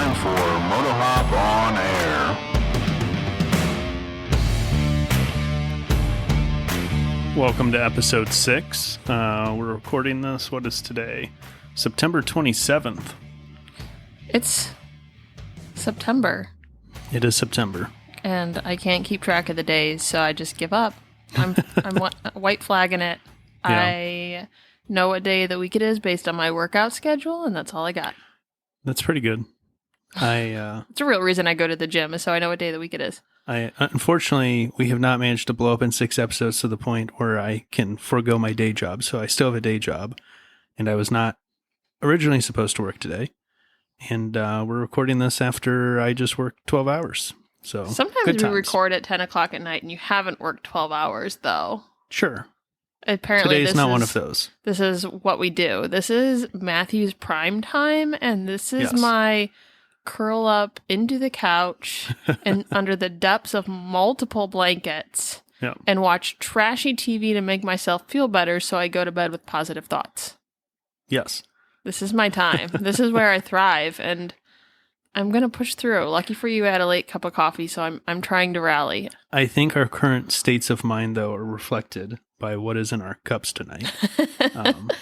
time for Motorhop on Air. Welcome to episode 6. We're recording this, what is today? September 27th. It's September. It is September. And I can't keep track of the days, so I just give up. I'm white flagging it. Yeah. I know what day of the week it is based on my workout schedule, and that's all I got. That's pretty good. It's a real reason I go to the gym, is so I know what day of the week it is. Unfortunately, we have not managed to blow up in 6 episodes to the point where I can forego my day job. So I still have a day job, and I was not originally supposed to work today. And we're recording this after I just worked 12 hours. So sometimes we record at 10 o'clock at night, and you haven't worked 12 hours, though. Sure. Apparently, today's not one of those. This is what we do. This is Matthew's prime time, and this is my curl up into the couch and under the depths of multiple blankets and watch trashy TV to make myself feel better, so I go to bed with positive thoughts. Yes. This is my time. This is where I thrive, and I'm going to push through. Lucky for you, I had a late cup of coffee, so I'm trying to rally. I think our current states of mind, though, are reflected by what is in our cups tonight.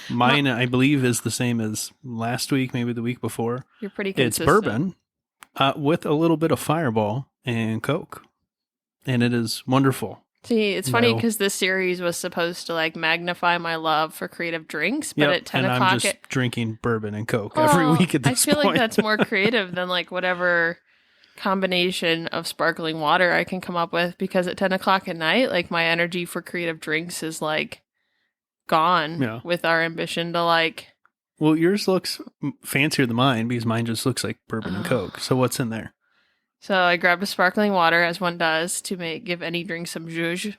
Mine, I believe, is the same as last week, maybe the week before. You're pretty consistent. It's bourbon with a little bit of Fireball and Coke, and it is wonderful. See, it's funny because this series was supposed to magnify my love for creative drinks, but at 10 o'clock... I'm just drinking bourbon and Coke every week at this point. I feel like that's more creative than whatever combination of sparkling water I can come up with, because at 10 o'clock at night, my energy for creative drinks is gone with our ambition to Well, yours looks fancier than mine because mine just looks like bourbon and Coke. So what's in there? So I grabbed a sparkling water, as one does, to give any drink some zhuzh.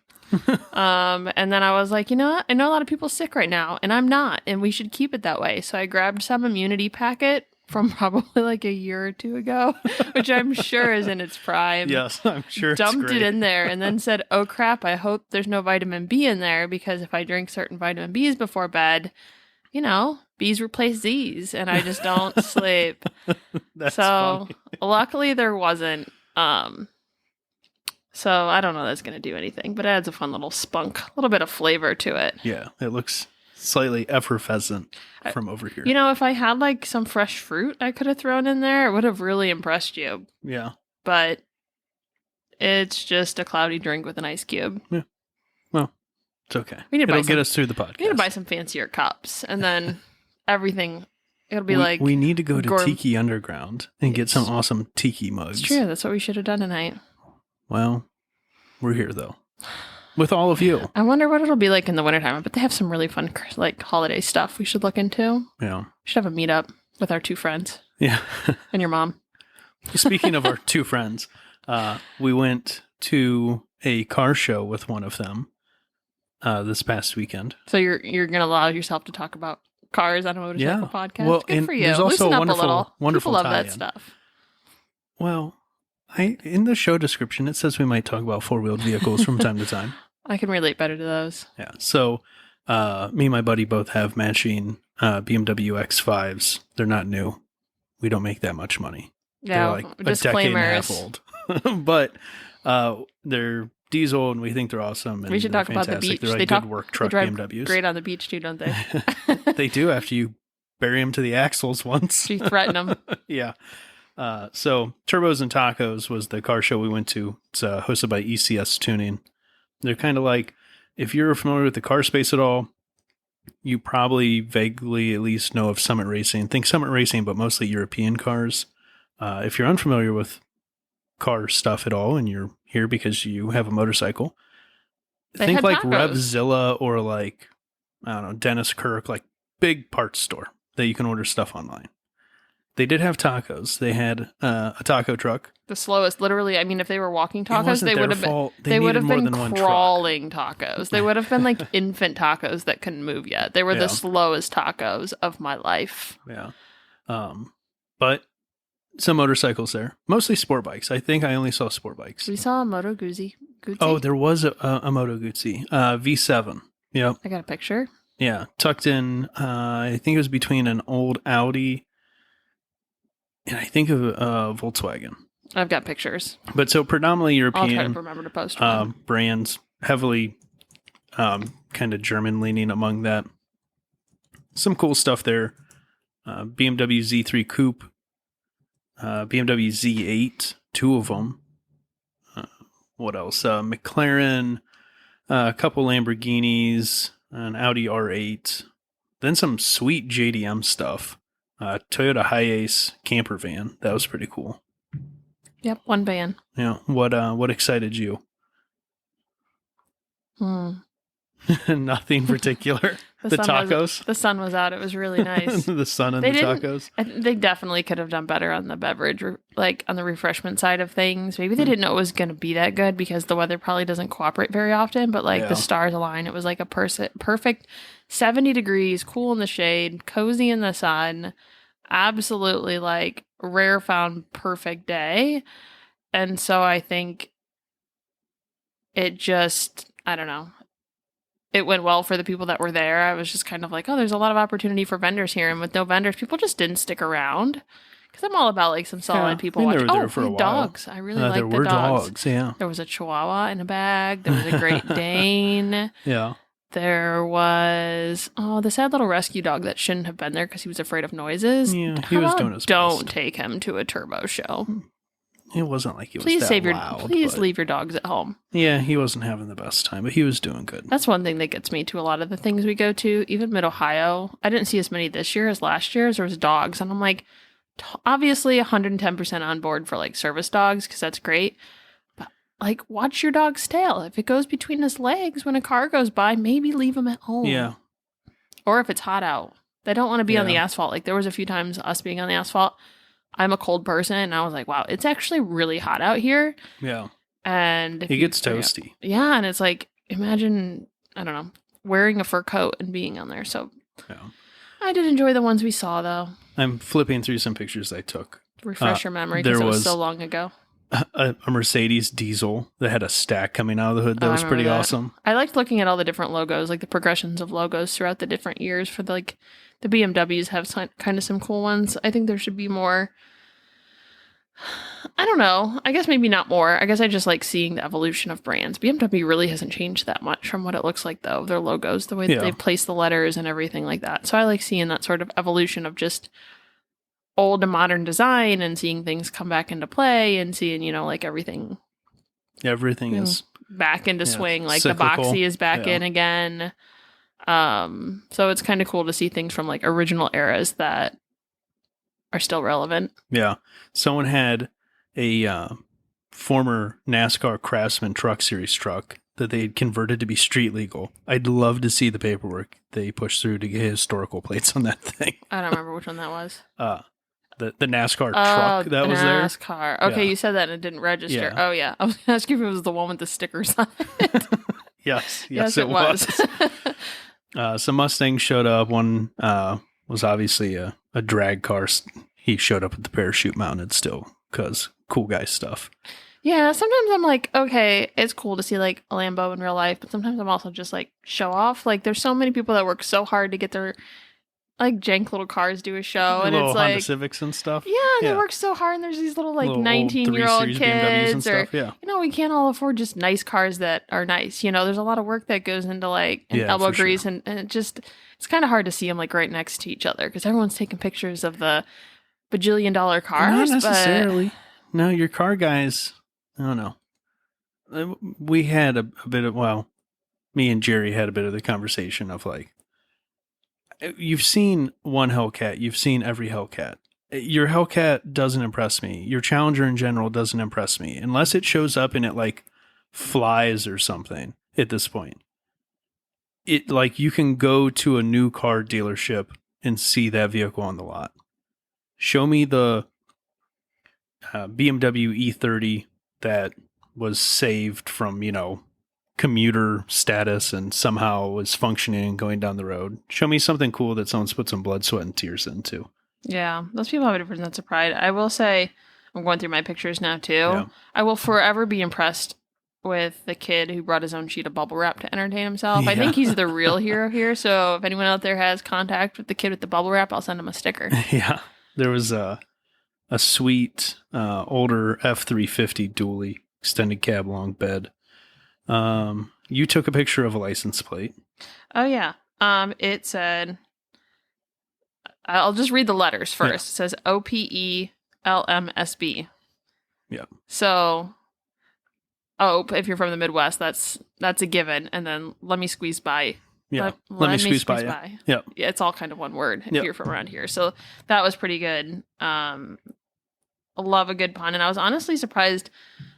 And then I was like, you know what? I know a lot of people sick right now, and I'm not, and we should keep it that way. So I grabbed some immunity packet from probably a year or two ago, which I'm sure is in its prime. Yes, I'm sure Dumped it in there and then said, oh crap, I hope there's no vitamin B in there, because if I drink certain vitamin Bs before bed, B's replace Z's, and I just don't sleep. That's so funny. Luckily there wasn't. So I don't know that's going to do anything, but it adds a fun little spunk, a little bit of flavor to it. Yeah, it looks slightly effervescent from over here. If I had some fresh fruit I could have thrown in there, it would have really impressed you. Yeah. But it's just a cloudy drink with an ice cube. Yeah. Well, it's okay. It'll get us through the podcast. We need to buy some fancier cups, and then everything, it'll be we need to go to Tiki Underground and get some awesome tiki mugs. It's true. That's what we should have done tonight. Well, we're here, though. With all of you. I wonder what it'll be like in the wintertime, but they have some really fun, holiday stuff we should look into. Yeah. We should have a meetup with our 2 friends. Yeah. And your mom. Speaking of our 2 friends, we went to a car show with one of them this past weekend. So you're going to allow yourself to talk about cars on a motorcycle podcast? Well, good for you. There's also Loosen up a little. wonderful People love tie-in. that stuff. Well, in the show description, it says we might talk about 4-wheeled vehicles from time to time. I can relate better to those. Yeah. So me and my buddy both have matching BMW X5s. They're not new. We don't make that much money. Yeah, they're a decade and a half old. But they're diesel, and we think they're awesome. And we should talk about the beach. They're good work truck they drive BMWs. Great on the beach too, don't they? They do after you bury them to the axles once. You threaten them. Yeah. So Turbos and Tacos was the car show we went to. It's hosted by ECS Tuning. They're kind of if you're familiar with the car space at all, you probably vaguely at least know of Summit Racing. Think Summit Racing, but mostly European cars. If you're unfamiliar with car stuff at all, and you're here because you have a motorcycle, think Revzilla or I don't know, Dennis Kirk, big parts store that you can order stuff online. They did have tacos. They had a taco truck. The slowest, literally. I mean, if they were walking tacos, they would have been. They would have been crawling tacos. They would have been infant tacos that couldn't move yet. They were the slowest tacos of my life. Yeah, but some motorcycles there, mostly sport bikes. I think I only saw sport bikes. We saw a Moto Guzzi. Oh, there was a Moto Guzzi V7. Yep. I got a picture. Yeah, tucked in. I think it was between an old Audi and I think of Volkswagen. I've got pictures. But so predominantly I'll try European to remember to post one. brands, heavily kind of German leaning among that. Some cool stuff there. BMW Z3 Coupe, BMW Z8, two of them. What else? McLaren, a couple Lamborghinis, an Audi R8, then some sweet JDM stuff. Toyota Hiace camper van. That was pretty cool. Yep, one van. Yeah. What excited you? Nothing particular. The tacos. The sun was out. It was really nice. The sun and the tacos. They definitely could have done better on the beverage, like on the refreshment side of things. Maybe they didn't know it was going to be that good because the weather probably doesn't cooperate very often. But like the stars align. It was like a perfect 70 degrees, cool in the shade, cozy in the sun. Absolutely like rare found perfect day. And so I think it just, I don't know. It went well for the people that were there. I was just kind of like, oh, there's a lot of opportunity for vendors here. And with no vendors, people just didn't stick around. Because I'm all about like some solid people watching. There for a while. Dogs. I really like the dogs. There were dogs, yeah. There was a Chihuahua in a bag. There was a Great Dane. Yeah. There was, the sad little rescue dog that shouldn't have been there because he was afraid of noises. Yeah, he was doing his best. Don't take him to a turbo show. It wasn't like he was loud. Please leave your dogs at home. Yeah, he wasn't having the best time, but he was doing good. That's one thing that gets me to a lot of the things we go to, even Mid-Ohio. I didn't see as many this year as last year as there was dogs. And I'm like, obviously 110% on board for like service dogs because that's great. But like, watch your dog's tail. If it goes between his legs when a car goes by, maybe leave him at home. Yeah. Or if it's hot out. They don't want to be on the asphalt. Like there was a few times us being on the asphalt. I'm a cold person, and I was like, wow, it's actually really hot out here. Yeah. And it gets toasty. Yeah, and it's like, imagine, I don't know, wearing a fur coat and being on there. So I did enjoy the ones we saw, though. I'm flipping through some pictures I took. Refresh your memory, because it was so long ago. A Mercedes diesel that had a stack coming out of the hood. That was pretty awesome. I liked looking at all the different logos, like the progressions of logos throughout the different years for the BMWs have kind of some cool ones. I think there should be more. I don't know. I guess maybe not more. I guess I just like seeing the evolution of brands. BMW really hasn't changed that much from what it looks like, though. Their logos, the way that they've placed the letters and everything like that. So I like seeing that sort of evolution of just old to modern design and seeing things come back into play and seeing, like everything. Everything is back into swing. Like cyclical. The Boxy is back in again. So it's kind of cool to see things from like original eras that are still relevant. Yeah. Someone had a former NASCAR Craftsman Truck Series truck that they had converted to be street legal. I'd love to see the paperwork they pushed through to get historical plates on that thing. I don't remember which one that was. The NASCAR truck that was there. NASCAR. Okay, you said that and it didn't register. Yeah. Oh, yeah. I was going to ask you if it was the one with the stickers on it. Yes, it was. Some Mustangs showed up. One was obviously a drag car. He showed up with the parachute mounted still because cool guy stuff. Yeah, sometimes I'm like, okay, it's cool to see like a Lambo in real life, but sometimes I'm also just like show off. Like there's so many people that work so hard to get their like jank little cars do a show, and little it's like Honda Civics and stuff. Yeah, they work so hard, and there's these little like 19-year-old kids, or we can't all afford just nice cars that are nice. There's a lot of work that goes into like elbow grease, and it's kind of hard to see them like right next to each other because everyone's taking pictures of the bajillion-dollar cars. Not necessarily. No, your car guys. I don't know. We had a bit of me and Jerry had a bit of the conversation of like. You've seen one Hellcat. You've seen every Hellcat. Your Hellcat doesn't impress me. Your Challenger in general doesn't impress me. Unless it shows up and it like flies or something at this point. It like you can go to a new car dealership and see that vehicle on the lot. Show me the BMW E30 that was saved from, commuter status and somehow was functioning and going down the road. Show me something cool that someone's put some blood, sweat, and tears into. Yeah, those people have a different sense of pride. I will say, I'm going through my pictures now too. Yeah. I will forever be impressed with the kid who brought his own sheet of bubble wrap to entertain himself. Yeah. I think he's the real hero here. So if anyone out there has contact with the kid with the bubble wrap, I'll send him a sticker. Yeah, there was a sweet older F350 dually extended cab long bed. You took a picture of a license plate. Oh yeah. It said, I'll just read the letters first. It says OPELMSB. Yeah. So OPE, if you're from the Midwest, that's a given. And then let me squeeze by. Yeah. Let me squeeze by. Yeah. Yeah. It's all kind of one word if you're from around here. So that was pretty good. I love a good pun. And I was honestly surprised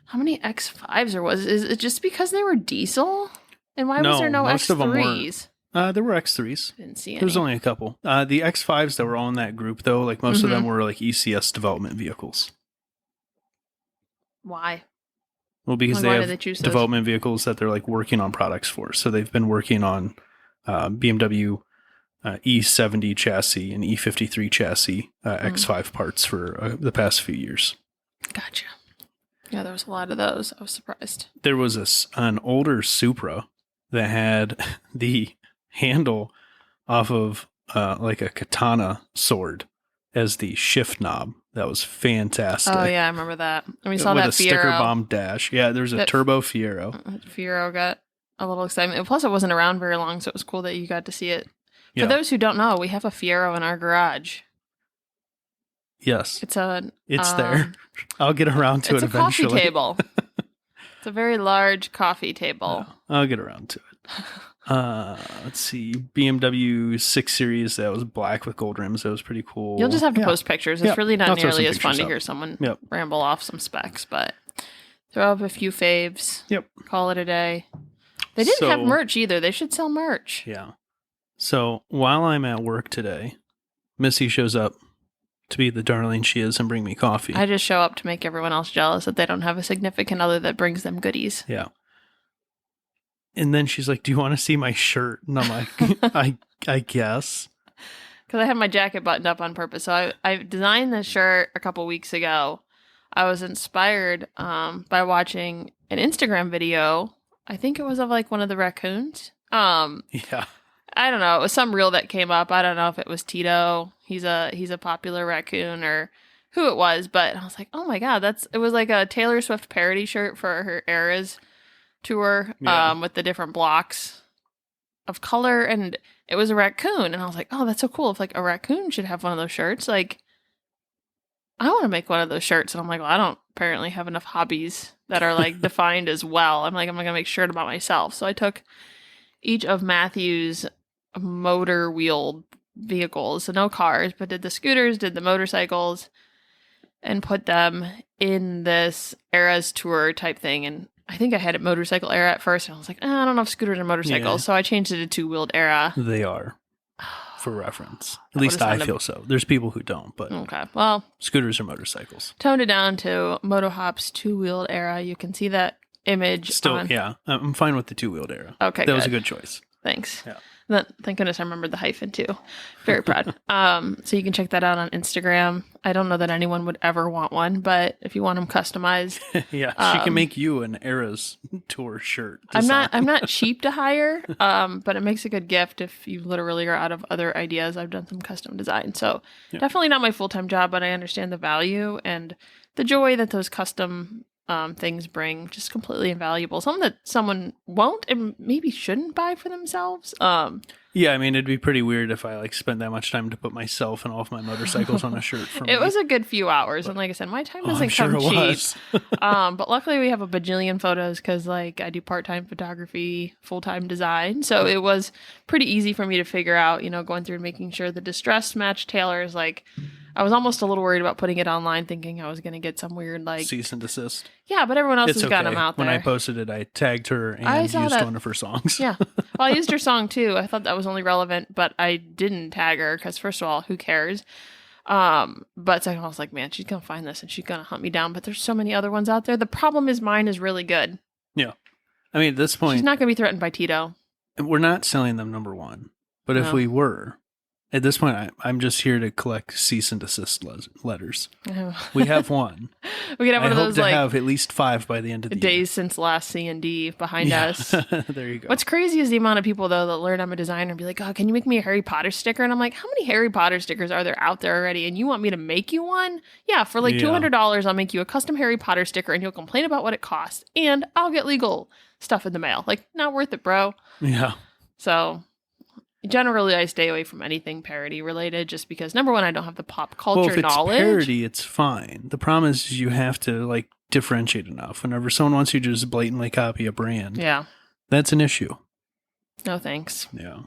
how many X5s there was. Is it just because they were diesel? And why was there no most X3s? Of them weren't. There were X3s. Didn't see any. There was only a couple. The X5s that were all in that group, though, like most of them were like ECS development vehicles. Why? Well, because they have development vehicles that they're like working on products for. So they've been working on BMW E70 chassis and E53 chassis X5 parts for the past few years. Gotcha. Yeah, there was a lot of those. I was surprised. There was an older Supra that had the handle off of like a katana sword as the shift knob. That was fantastic. Oh yeah, I remember that. And we saw with that a sticker Fiero. bomb dash. Yeah, there's a turbo Fiero. Fiero got a little excitement. Plus, it wasn't around very long, so it was cool that you got to see it. Yeah. For those who don't know, we have a Fiero in our garage. Yes, it's there. I'll get around to it eventually. It's a coffee table. It's a very large coffee table. I'll get around to it. Let's see, BMW 6 Series that was black with gold rims. That was pretty cool. You'll just have to post pictures. It's really not nearly as fun to hear up. someone ramble off some specs, but throw up a few faves. Yep. Call it a day. They didn't have merch either. They should sell merch. Yeah. So while I'm at work today, Missy shows up to be the darling she is and bring me coffee. I just show up to make everyone else jealous that they don't have a significant other that brings them goodies. Yeah. And then she's like, "Do you want to see my shirt?" And I'm like, I guess. Because I had my jacket buttoned up on purpose. So I designed this shirt a couple weeks ago. I was inspired by watching an Instagram video. I think it was of like one of the raccoons. Yeah. I don't know. It was some reel that came up. I don't know if it was Tito. He's a popular raccoon or who it was. But I was like, oh my God, it was like a Taylor Swift parody shirt for her Eras tour with the different blocks of color, and it was a raccoon, and I was like, oh, that's so cool. If like a raccoon should have one of those shirts, like I want to make one of those shirts. And I'm like, well, I don't apparently have enough hobbies that are like defined as well. I'm like, I'm not gonna make a shirt about myself. So I took each of Matthew's motor wheeled vehicles, so no cars, but did the scooters, did the motorcycles, and put them in this Eras tour type thing. And I think I had a motorcycle era at first, and I was like, I don't know if scooters are motorcycles, so I changed it to two-wheeled era. They are, for reference. At least I feel so. There's people who don't, but okay, well, scooters are motorcycles. Toned it down to Motohop's two-wheeled era. You can see that image. Still, yeah, I'm fine with the two-wheeled era. Okay, that was a good choice. Thanks. Yeah. Thank goodness I remembered the hyphen too. Very proud. So you can check that out on Instagram. I don't know that anyone would ever want one, but if you want them customized, yeah, she can make you an Eras tour shirt. I'm not cheap to hire, but it makes a good gift if you literally are out of other ideas. I've done some custom design, so definitely not my full-time job, but I understand the value and the joy that those custom things bring. Just completely invaluable. Something that someone won't and maybe shouldn't buy for themselves. Yeah, I mean, it'd be pretty weird if I like spent that much time to put myself and all of my motorcycles on a shirt. For me. It was a good few hours, and like I said, my time doesn't come cheap. But luckily, we have a bajillion photos because like I do part-time photography, full-time design, so it was pretty easy for me to figure out. Going through and making sure the distress match Taylor's. Like, I was almost a little worried about putting it online, thinking I was going to get some weird like cease and desist. Yeah, but everyone else has got them out there. When I posted it, I tagged her and used one of her songs. Yeah. Well, I used her song too. I thought that was only relevant, but I didn't tag her because first of all, who cares? But second, I was like, man, she's going to find this and she's going to hunt me down. But there's so many other ones out there. The problem is mine is really good. Yeah. I mean, at this point, she's not going to be threatened by Tito. We're not selling them, number one. But if we were, At this point, I'm just here to collect cease and desist letters. Oh. We have one. We could have one I of hope those to like have at least 5 by the end of the year. days since last C&D behind Yeah. us. There you go. What's crazy is the amount of people though that learn I'm a designer and be like, "Oh, can you make me a Harry Potter sticker?" And I'm like, "How many Harry Potter stickers are there out there already? And you want me to make you one? Yeah, for like $200, I'll make you a custom Harry Potter sticker, and you'll complain about what it costs, and I'll get legal stuff in the mail. Like, not worth it, bro." Yeah. So generally, I stay away from anything parody related, just because number one, I don't have the pop culture Well, if it's knowledge. parody, it's fine. The problem is you have to like differentiate enough. Whenever someone wants you to just blatantly copy a brand, Yeah, that's an issue. no thanks. Yeah.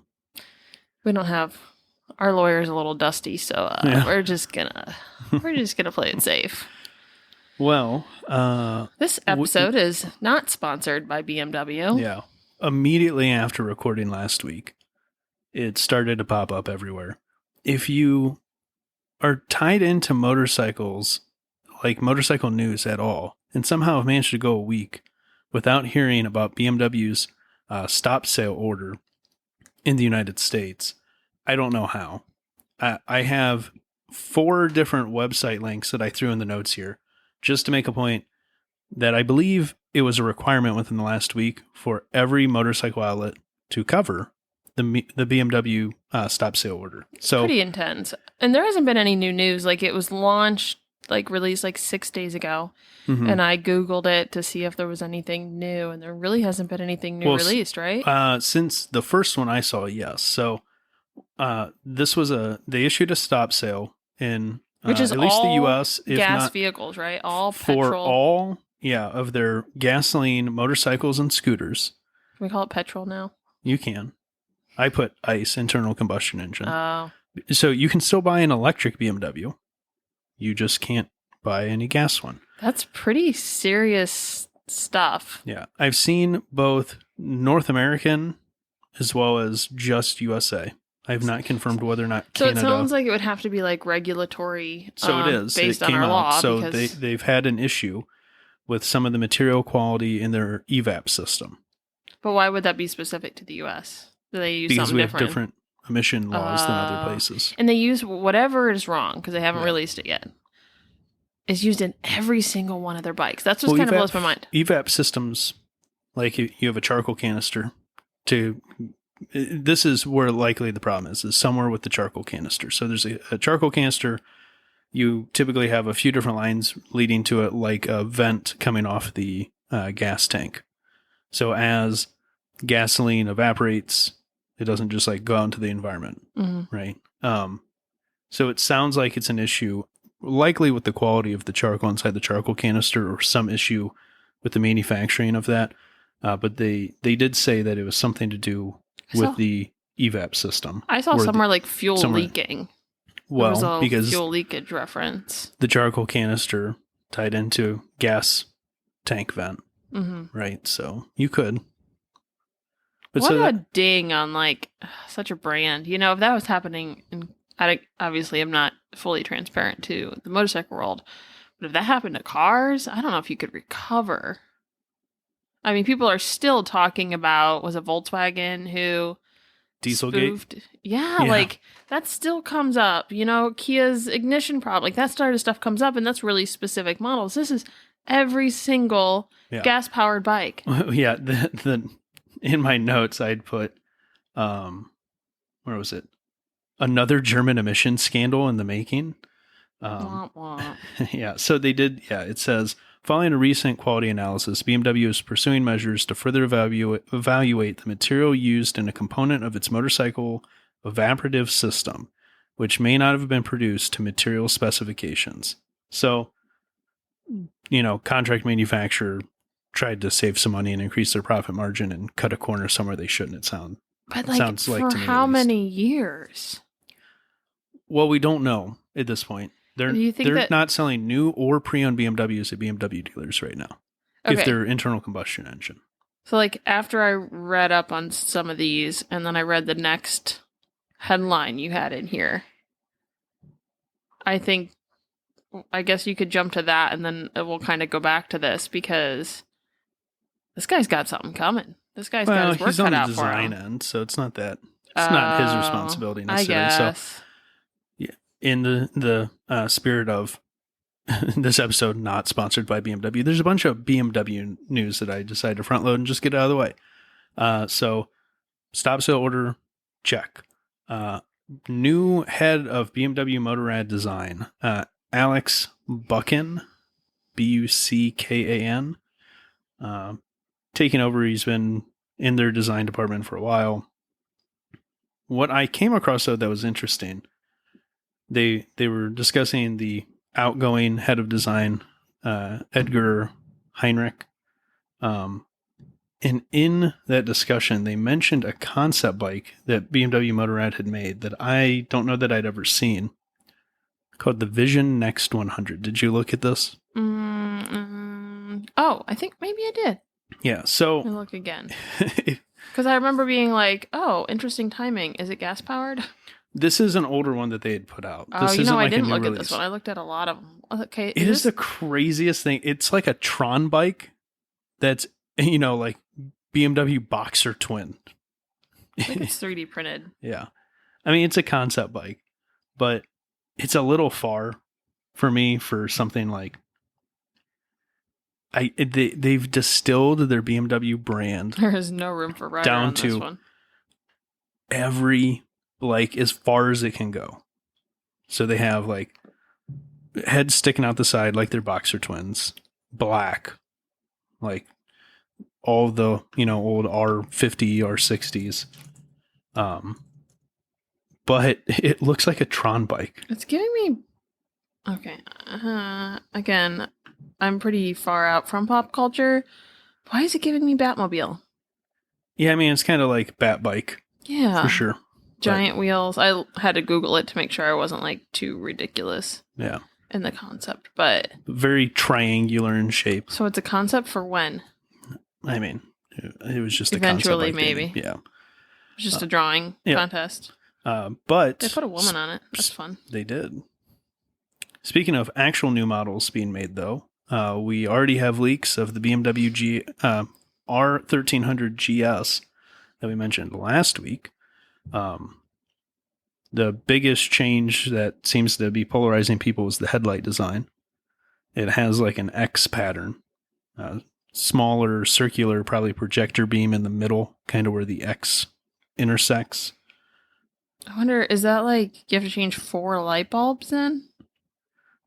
We don't have our lawyer's a little dusty, so Yeah. we're just gonna play it safe. Well, This episode is not sponsored by BMW. yeah. Immediately after recording last week, it started to pop up everywhere. If you are tied into motorcycles, like motorcycle news at all, and somehow have managed to go a week without hearing about BMW's stop sale order in the United States, I don't know how. I have 4 different website links that I threw in the notes here just to make a point that I believe it was a requirement within the last week for every motorcycle outlet to cover the BMW stop sale order. So Pretty intense. And there hasn't been any new news. Like, it was launched, like released like 6 days ago. mhm. And I Googled it to see if there was anything new. And there really hasn't been anything new Well, released, right? Since the first one I saw, yes. So this was they issued a stop sale in Which is at least the all U.S. if Gas not vehicles, right? All for petrol. all of their gasoline motorcycles and scooters. Can we call it petrol now? You can. I put ICE, internal combustion engine. Oh. So you can still buy an electric BMW. You just can't buy any gas one. That's pretty serious stuff. Yeah. I've seen both North American as well as just USA. I have not confirmed whether or not So Canada. it sounds like it would have to be like regulatory. So it is. Based It on came our out. law. So Because they've had an issue with some of the material quality in their EVAP system. But why would that be specific to the U.S.? Do they use Because something we have different? different emission laws than other places. And they use whatever is wrong because they haven't Yeah. released it yet. Is used in every single one of their bikes. That's what kind of blows my mind. EVAP systems, like you have a charcoal canister this is where likely the problem is somewhere with the charcoal canister. So there's a charcoal canister. You typically have a few different lines leading to it, like a vent coming off the gas tank. So as gasoline evaporates, it doesn't just like go out into the environment, right? So it sounds like it's an issue, likely with the quality of the charcoal inside the charcoal canister, or some issue with the manufacturing of that. But they did say that it was something to do with the EVAP system. I saw somewhere like fuel leaking. There was a because fuel leakage reference. the charcoal canister tied into gas tank vent, right? So you could. But What a ding on like such a brand. You know, if that was happening, obviously I'm not fully transparent to the motorcycle world, but if that happened to cars, I don't know if you could recover. I mean, people are still talking about, was it Volkswagen who Dieselgate? spoofed? Yeah, like that still comes up. You know, Kia's ignition problem, like that sort of stuff comes up, and that's really specific models. This is every single gas-powered bike. Yeah, in my notes I'd put, where was it? Another German emission scandal in the making. Womp womp. Yeah, so they did. Yeah, it says, following a recent quality analysis, BMW is pursuing measures to further evaluate the material used in a component of its motorcycle evaporative system, which may not have been produced to material specifications. So, you know, contract manufacturer tried to save some money and increase their profit margin and cut a corner somewhere they shouldn't. But like, sounds like for to me, how at least. many years? Well, we don't know at this point. Do you think They're that- not selling new or pre-owned BMWs at BMW dealers right now. Okay. If they're internal combustion engine. So, like, after I read up on some of these, and then I read the next headline you had in here, I guess you could jump to that, and then we'll kind of go back to this, because this guy's got something coming. This guy's got his work he's on cut the out for design him. end, so it's not that It's not his Oh, responsibility I necessarily. So guess. in the spirit of this episode, not sponsored by BMW, there's a bunch of BMW news that I decided to front load and just get out of the way. So stop sale order, check. New head of BMW Motorrad design, Alex Buchan, Buckan, taking over. He's been in their design department for a while. What I came across though that was interesting, they were discussing the outgoing head of design, Edgar Heinrich. And in that discussion, they mentioned a concept bike that BMW Motorrad had made that I don't know that I'd ever seen, called the Vision Next 100. Did you look at this? Oh, I think maybe I did. Yeah, Let me so look again. Because I remember being like, oh, interesting timing. Is it gas powered? this is an older one that they had put out. Oh, This you know, isn't I like a didn't new look at release. this one. I looked at a lot of them. Okay, It is the craziest thing. It's like a Tron bike that's, like BMW Boxer Twin. I think it's 3D printed. Yeah. I mean, it's a concept bike, but it's a little far for me for something like they've distilled their BMW brand There is no room for rider Down on this to- one. every like as far as it can go. So they have like heads sticking out the side like they're Boxer Twins, black, like all the old R50, R60s. But it looks like a Tron bike. It's giving me. Okay. Again, I'm pretty far out from pop culture. Why is it giving me Batmobile? Yeah, I mean it's kind of like Bat bike Yeah. for sure. Giant wheels. I had to Google it to make sure I wasn't like too ridiculous Yeah, in the concept. But very triangular in shape. so it's a concept for when? I mean, it was just Eventually, a concept bike maybe. Yeah, It's just a drawing yeah. contest. But They put a woman on it. That's fun. They did. Speaking of actual new models being made, though, we already have leaks of the BMW R1300 GS that we mentioned last week. The biggest change that seems to be polarizing people is the headlight design. It has like an X pattern, smaller circular, probably projector beam in the middle, kind of where the X intersects. I wonder, is that like you have to change 4 light bulbs then?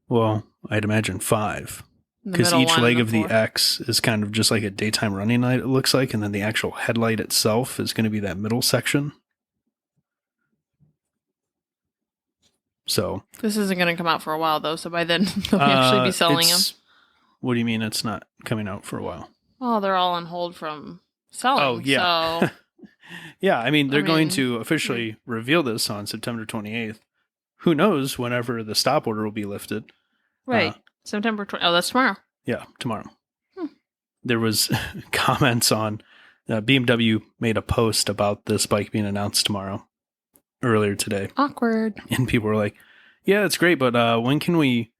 Well, I'd imagine 5. The Because middle each one leg and of the 4? X is kind of just like a daytime running light, it looks like, and then the actual headlight itself is going to be that middle section. So This isn't going to come out for a while though, so by then they'll actually be selling them. What do you mean it's not coming out for a while? Well, they're all on hold from selling. Oh, yeah. So Yeah, I mean, they're going mean, to officially reveal this on September 28th. Who knows whenever the stop order will be lifted. right. September 20th. Oh, that's tomorrow. Yeah, tomorrow. There was comments on BMW made a post about this bike being announced tomorrow, earlier today. Awkward. And people were like, yeah, it's great, but when can we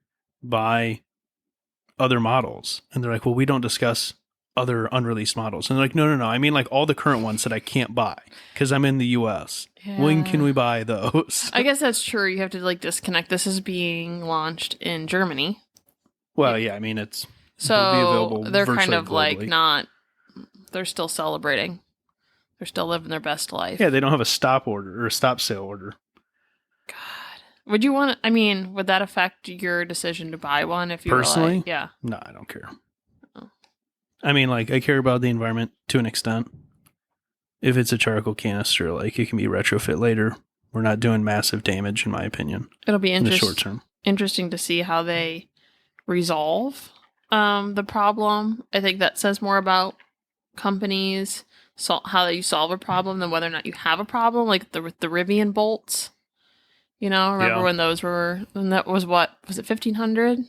buy other models? And they're like, well, we don't discuss other unreleased models. And they're like, no. I mean like all the current ones that I can't buy because I'm in the US. When can we buy those? I guess that's true. You have to like disconnect. This is being launched in Germany. Well, yeah, I mean, it'll be So available they're kind virtually of like globally. not, they're still celebrating. They're still living their best life. Yeah, they don't have a stop order or a stop sale order. God. Would you want to, I mean, would that affect your decision to buy one if you Personally? were like, yeah. No, I don't care. Oh. I mean, like, I care about the environment to an extent. If it's a charcoal canister, like, it can be retrofit later. We're not doing massive damage, in my opinion, It'll be in the short term. interesting to see how they resolve the problem. I think that says more about companies, how you solve a problem than whether or not you have a problem, like the Rivian bolts. You know, remember Yeah. when those were, and that was what, was it 1,500?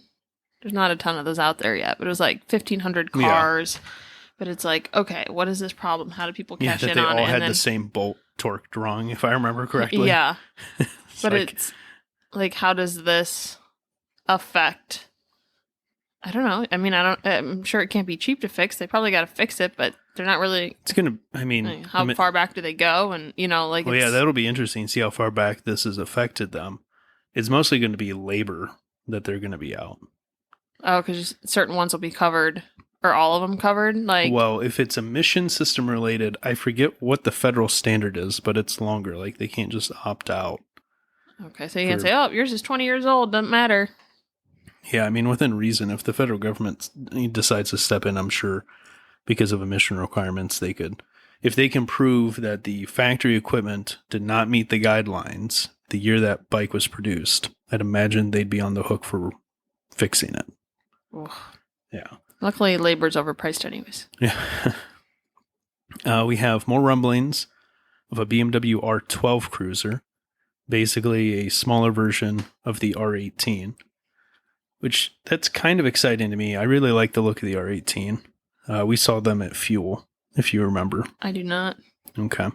There's not a ton of those out there yet, but it was like 1,500 Yeah. cars. But it's like, okay, what is this problem? How do people Yeah, cash that in they on all it? had And the same bolt torque drawing, if I remember correctly. yeah, but like, it's like, how does this affect? I don't know. I mean, I'm sure it can't be cheap to fix. They probably got to fix it, but They're not really. It's going to, How far back do they go? And, like. Well, yeah, that'll be interesting. See how far back this has affected them. It's mostly going to be labor that they're going to be out. Oh, because certain ones will be covered, or all of them covered? Like, well, if it's emission system related, I forget what the federal standard is, but it's longer. Like, they can't just opt out. Okay, so you can say, oh, yours is 20 years old, doesn't matter. Yeah, within reason. If the federal government decides to step in, I'm sure, because of emission requirements, they could. If they can prove that the factory equipment did not meet the guidelines the year that bike was produced, I'd imagine they'd be on the hook for fixing it. Ugh. Yeah. Luckily, labor's overpriced anyways. Yeah. We have more rumblings of a BMW R12 Cruiser, basically a smaller version of the R18, which that's kind of exciting to me. I really like the look of the R18. We saw them at Fuel, if you remember. I do not. Okay.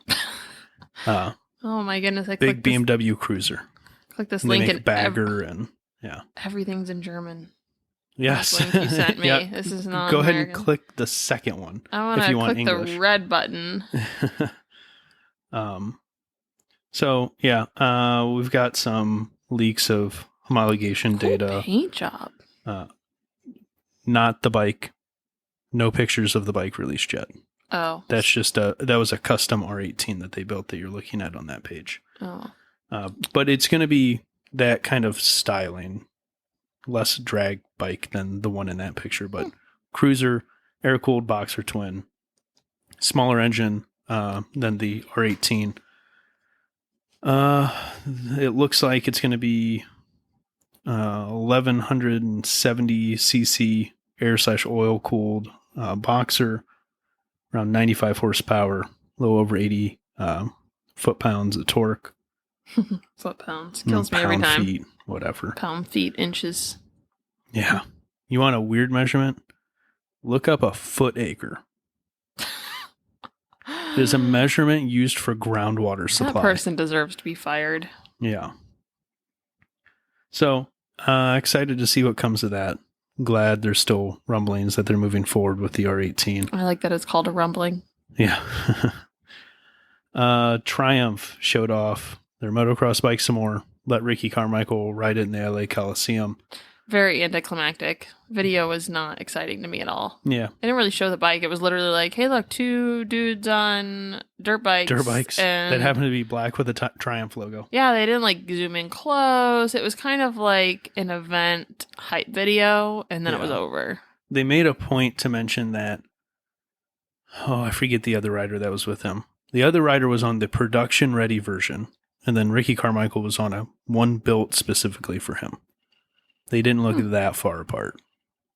Oh my goodness! Big BMW Cruiser. Click this and link. They make bagger and yeah. Everything's in German. Yes. Link you sent me. Yep. This is not. Go ahead and click the second one. I want to click the red button. So yeah, we've got some leaks of homologation data. Paint job. Not the bike. No pictures of the bike released yet. Oh. That's just that was a custom R18 that they built that you're looking at on that page. Oh. But it's going to be that kind of styling, less drag bike than the one in that picture, but cruiser, air-cooled boxer twin, smaller engine than the R18. It looks like it's going to be 1170 cc air/oil cooled boxer, around 95 horsepower, a little over 80 foot-pounds of torque. Foot-pounds. Kills me every time. Feet, whatever. Pound, feet, inches. Yeah. You want a weird measurement? Look up a foot-acre. It is a measurement used for groundwater supply. That person deserves to be fired. Yeah. So, excited to see what comes of that. Glad there's still rumblings that they're moving forward with the R18. I like that it's called a rumbling. Yeah. Triumph showed off their motocross bike some more. Let Ricky Carmichael ride it in the LA Coliseum. Very anticlimactic. Video was not exciting to me at all. Yeah. They didn't really show the bike. It was literally like, hey, look, two dudes on dirt bikes. Dirt bikes and that happened to be black with a Triumph logo. Yeah, they didn't like zoom in close. It was kind of like an event hype video, and then it was over. They made a point to mention that, I forget the other rider that was with him. The other rider was on the production-ready version, and then Ricky Carmichael was on one built specifically for him. They didn't look that far apart.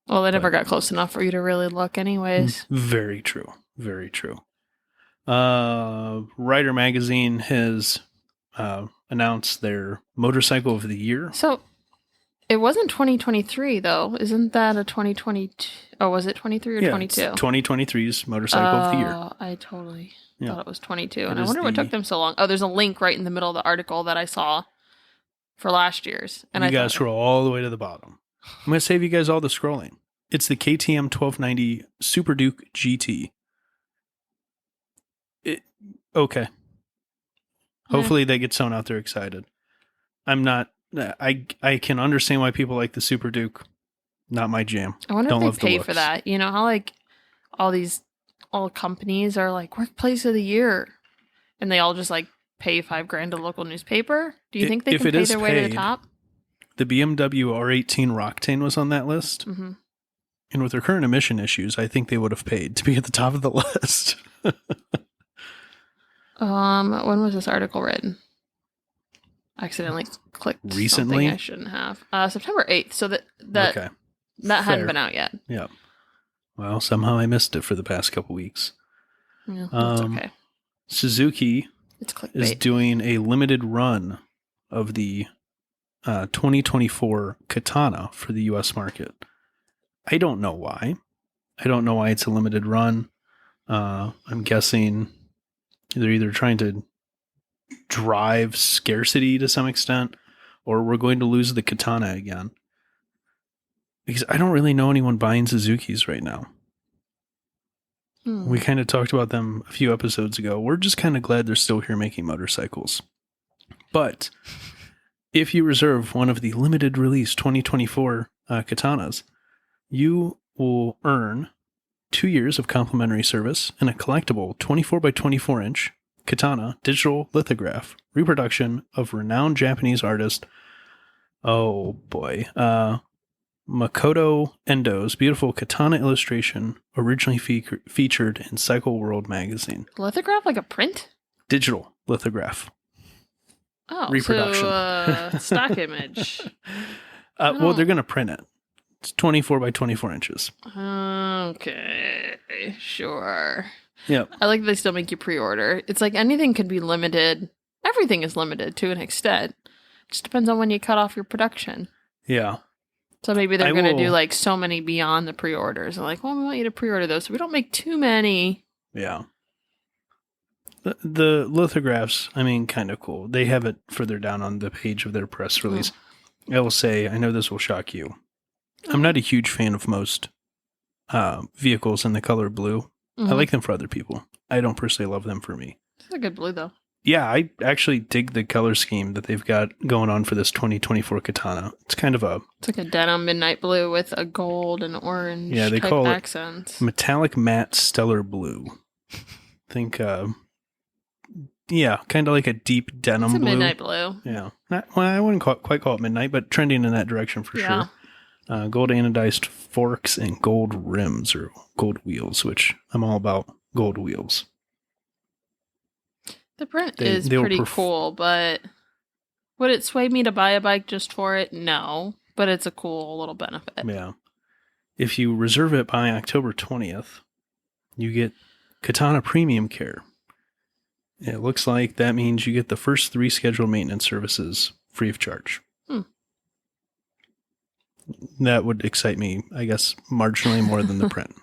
Well, they never got close enough for you to really look anyways. Very true. Very true. Rider Magazine has announced their Motorcycle of the Year. So, it wasn't 2023, though. Isn't that a 2022? Oh, was it 23 or 22? 2023's Motorcycle of the Year. I totally thought it was 22. It And I wonder what took them so long. Oh, there's a link right in the middle of the article that I saw for last year's. And you guys scroll all the way to the bottom. I'm going to save you guys all the scrolling. It's the KTM 1290 Super Duke GT. Okay. Hopefully they get someone out there excited. I'm not. I can understand why people like the Super Duke. Not my jam. I wonder if they pay for that. You know how like all companies are like workplace of the year, and they all just like pay $5,000 to local newspaper. Do you think they can pay their way to the top? The BMW R18 Roctane was on that list. Mm-hmm. And with their current emission issues, I think they would have paid to be at the top of the list. When was this article written? I accidentally clicked recently. Something I shouldn't have. September 8th. So that okay. That hadn't been out yet. Yeah. Well, somehow I missed it for the past couple weeks. Yeah, that's okay. Suzuki it's is doing a limited run of the 2024 Katana for the U.S. market. I don't know why. I don't know why it's a limited run. I'm guessing they're either trying to drive scarcity to some extent, or we're going to lose the Katana again. Because I don't really know anyone buying Suzukis right now. We kind of talked about them a few episodes ago. We're just kind of glad they're still here making motorcycles. But if you reserve one of the limited release 2024 katanas, you will earn 2 years of complimentary service and a collectible 24 by 24 inch katana digital lithograph reproduction of renowned Japanese artist, oh boy, Makoto Endo's beautiful katana illustration, originally featured in Cycle World magazine. Lithograph, like a print? Digital lithograph. Oh, Reproduction. So, stock image. Well, they're going to print it. It's 24 by 24 inches. Okay, sure. Yep. I like that they still make you pre-order. It's like anything could be limited. Everything is limited to an extent. It just depends on when you cut off your production. Yeah. So maybe they're going to do like so many beyond the pre-orders. They're like, well, we want you to pre-order those so we don't make too many. Yeah. The lithographs, I mean, kind of cool. They have it further down on the page of their press release. I will say, I know this will shock you. I'm not a huge fan of most vehicles in the color blue. I like them for other people. I don't personally love them for me. It's a good blue, though. Yeah, I actually dig the color scheme that they've got going on for this 2024 katana. It's kind of It's like a denim midnight blue with a gold and orange they type call accents. it metallic matte stellar blue. Think, kind of like a deep denim It's a blue. midnight blue. Yeah. I wouldn't quite call it midnight, but trending in that direction for sure. Gold anodized forks and gold rims or gold wheels, which I'm all about gold wheels. The print is pretty cool, but would it sway me to buy a bike just for it? No, but it's a cool little benefit. Yeah. If you reserve it by October 20th, you get Katana Premium Care. It looks like that means you get the first 3 scheduled maintenance services free of charge. That would excite me, I guess, marginally more than the print.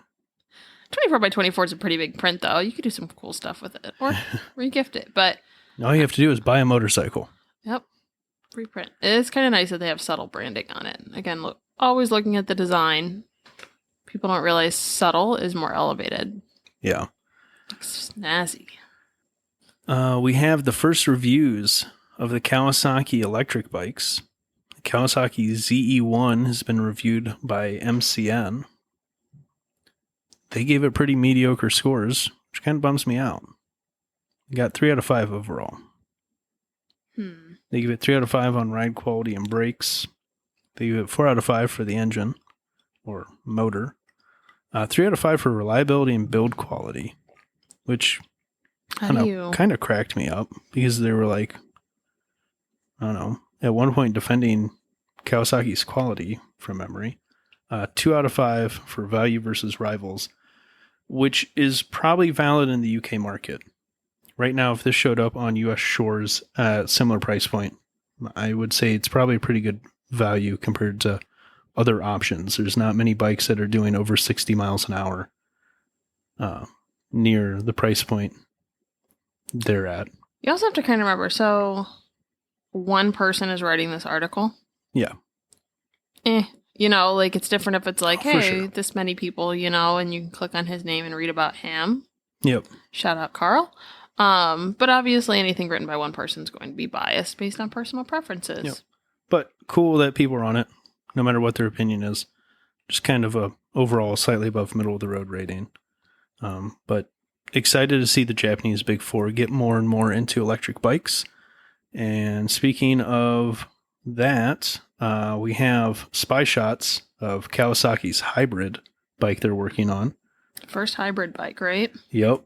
24 by 24 is a pretty big print, though. You could do some cool stuff with it or re-gift it. But all you have to do is buy a motorcycle. Yep. Reprint. It's kind of nice that they have subtle branding on it. Again, always looking at the design. People don't realize subtle is more elevated. Yeah. Looks snazzy. We have the first reviews of the Kawasaki electric bikes. The Kawasaki ZE1 has been reviewed by MCN. They gave it pretty mediocre scores, which kind of bums me out. Got 3 out of 5 overall. They give it 3 out of 5 on ride quality and brakes. They give it 4 out of 5 for the engine or motor. 3 out of 5 for reliability and build quality, which kind of cracked me up because they were like, I don't know, at one point defending Kawasaki's quality from memory. 2 out of 5 for value versus rivals, which is probably valid in the UK market. Right now, if this showed up on US shores at similar price point, I would say it's probably a pretty good value compared to other options. There's not many bikes that are doing over 60 miles an hour near the price point they're at. You also have to kind of remember, so one person is writing this article. Yeah. You know, like it's different if it's like, hey, sure. This many people, you know, and you can click on his name and read about him. Yep. Shout out Carl. But obviously anything written by one person is going to be biased based on personal preferences. Yep. But cool that people are on it, no matter what their opinion is. Just kind of a overall slightly above middle of the road rating. But excited to see the Japanese Big Four get more and more into electric bikes. And speaking of that, we have spy shots of Kawasaki's hybrid bike they're working on. First hybrid bike, right? Yep.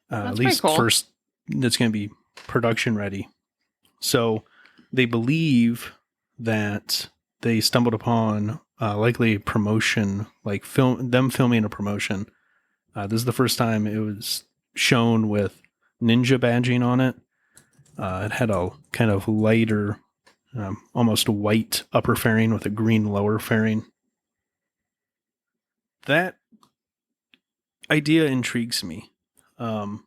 That's at least cool. First that's going to be production ready. So they believe that they stumbled upon likely promotion, like filming a promotion. This is the first time it was shown with ninja badging on it. It had a kind of lighter, almost white upper fairing with a green lower fairing. That idea intrigues me. I've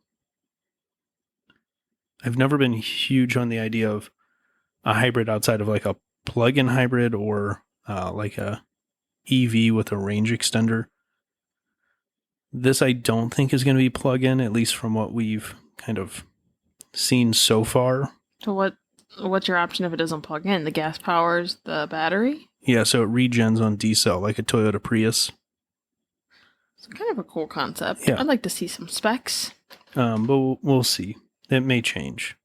never been huge on the idea of a hybrid outside of like a plug-in hybrid or like a EV with a range extender. This I don't think is going to be plug-in, at least from what we've kind of seen so far. So what's your option if it doesn't plug in? The gas powers the battery? Yeah, so it regens on D-cell like a Toyota Prius. It's kind of a cool concept. Yeah. I'd like to see some specs. But we'll see. It may change.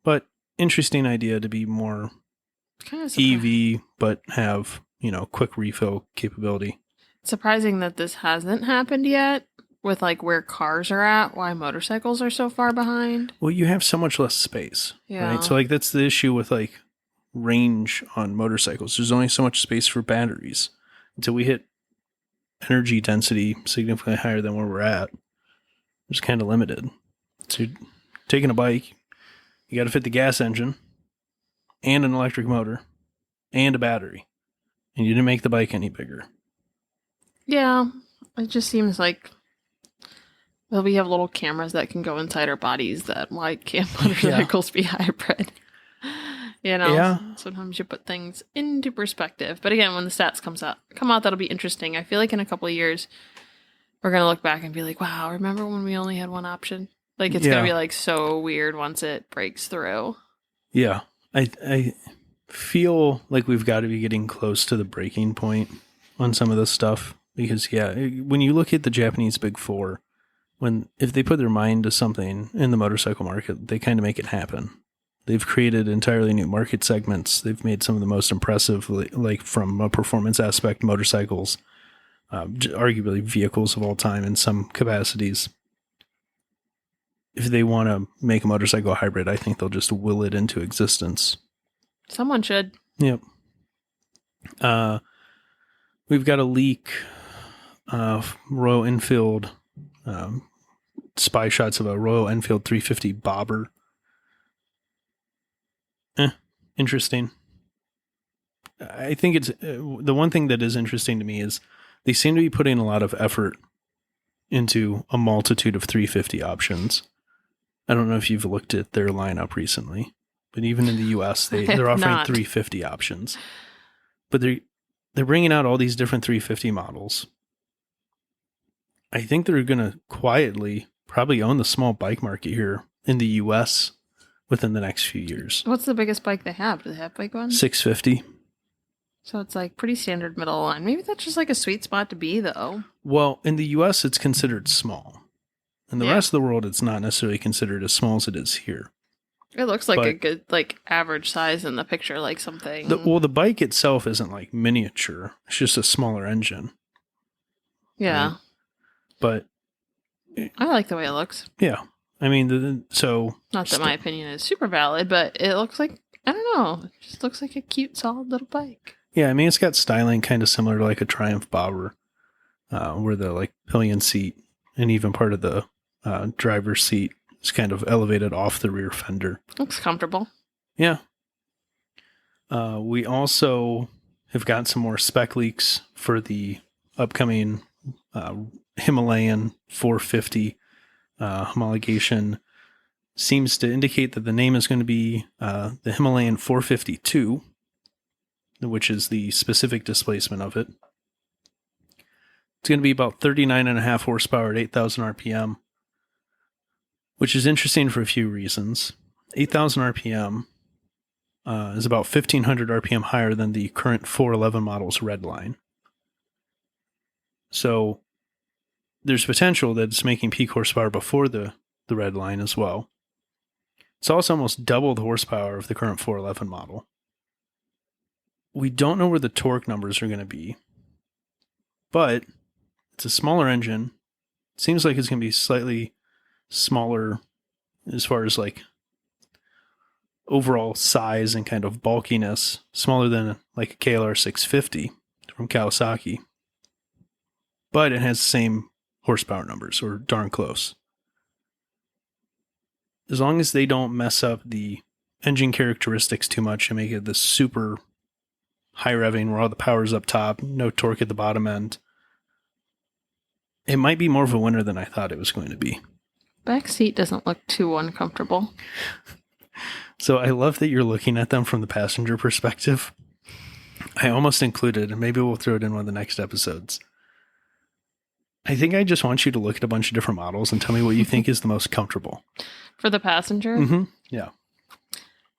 But interesting idea to be more Kind of EV, but have, quick refill capability. surprising that this hasn't happened yet with like where cars are at, why motorcycles are so far behind. Well, you have so much less space, Yeah. right? So like that's the issue with like range on motorcycles. There's only so much space for batteries until we hit energy density significantly higher than where we're at. It's kind of limited. So you're taking a bike, you got to fit the gas engine and an electric motor and a battery, and you didn't make the bike any bigger. Yeah, it just seems like, well, we have little cameras that can go inside our bodies. That why can't motorcycles be hybrid? Yeah. Sometimes you put things into perspective. But again, when the stats come out, that'll be interesting. I feel like in a couple of years, we're gonna look back and be like, "Wow, remember when we only had one option?" Like it's gonna be like so weird once it breaks through. Yeah, I feel like we've got to be getting close to the breaking point on some of this stuff. Because, when you look at the Japanese Big Four, if they put their mind to something in the motorcycle market, they kind of make it happen. They've created entirely new market segments. They've made some of the most impressive, like from a performance aspect, motorcycles, arguably vehicles of all time in some capacities. If they want to make a motorcycle hybrid, I think they'll just will it into existence. Someone should. Yep. We've got a leak. Royal Enfield, spy shots of a Royal Enfield 350 bobber. Interesting. I think it's the one thing that is interesting to me is they seem to be putting a lot of effort into a multitude of 350 options. I don't know if you've looked at their lineup recently, but even in the US, they're offering 350 options. But they're bringing out all these different 350 models. I think they're going to quietly probably own the small bike market here in the US within the next few years. What's the biggest bike they have? Do they have big ones? 650. So it's like pretty standard middle line. Maybe that's just like a sweet spot to be, though. Well, in the US, it's considered small. In the rest of the world, it's not necessarily considered as small as it is here. It looks like a good, like, average size in the picture, like something. The bike itself isn't like miniature. It's just a smaller engine. Yeah. Right? But I like the way it looks. Yeah. I mean, not that my opinion is super valid, but it looks like, I don't know, it just looks like a cute, solid little bike. Yeah, I mean, it's got styling kind of similar to like a Triumph bobber, where the like pillion seat and even part of the driver's seat is kind of elevated off the rear fender. Looks comfortable. Yeah. We also have got some more spec leaks for the upcoming Himalayan 450 homologation. Seems to indicate that the name is going to be the Himalayan 452, which is the specific displacement of it. It's going to be about 39.5 horsepower at 8,000 RPM, which is interesting for a few reasons. 8,000 RPM is about 1,500 RPM higher than the current 411 model's red line. So there's potential that it's making peak horsepower before the red line as well. It's also almost double the horsepower of the current 411 model. We don't know where the torque numbers are going to be, but it's a smaller engine. It seems like it's going to be slightly smaller as far as like overall size and kind of bulkiness, smaller than like a KLR 650 from Kawasaki. But it has the same horsepower numbers, or darn close. As long as they don't mess up the engine characteristics too much and make it this super high revving where all the power's up top, no torque at the bottom end, it might be more of a winner than I thought it was going to be. Back seat doesn't look too uncomfortable. So I love that you're looking at them from the passenger perspective. I almost included, and maybe we'll throw it in one of the next episodes, I think I just want you to look at a bunch of different models and tell me what you think is the most comfortable. For the passenger? Mm-hmm. Yeah.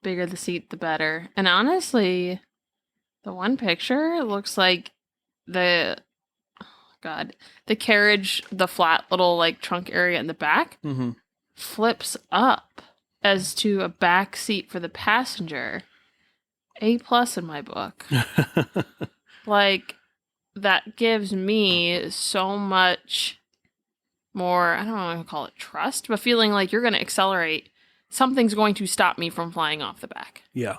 Bigger the seat, the better. And honestly, the one picture looks like the carriage, the flat little like trunk area in the back flips up as to a back seat for the passenger. A+ in my book. Like, that gives me so much more, I don't want to call it trust, but feeling like you're going to accelerate. Something's going to stop me from flying off the back. Yeah.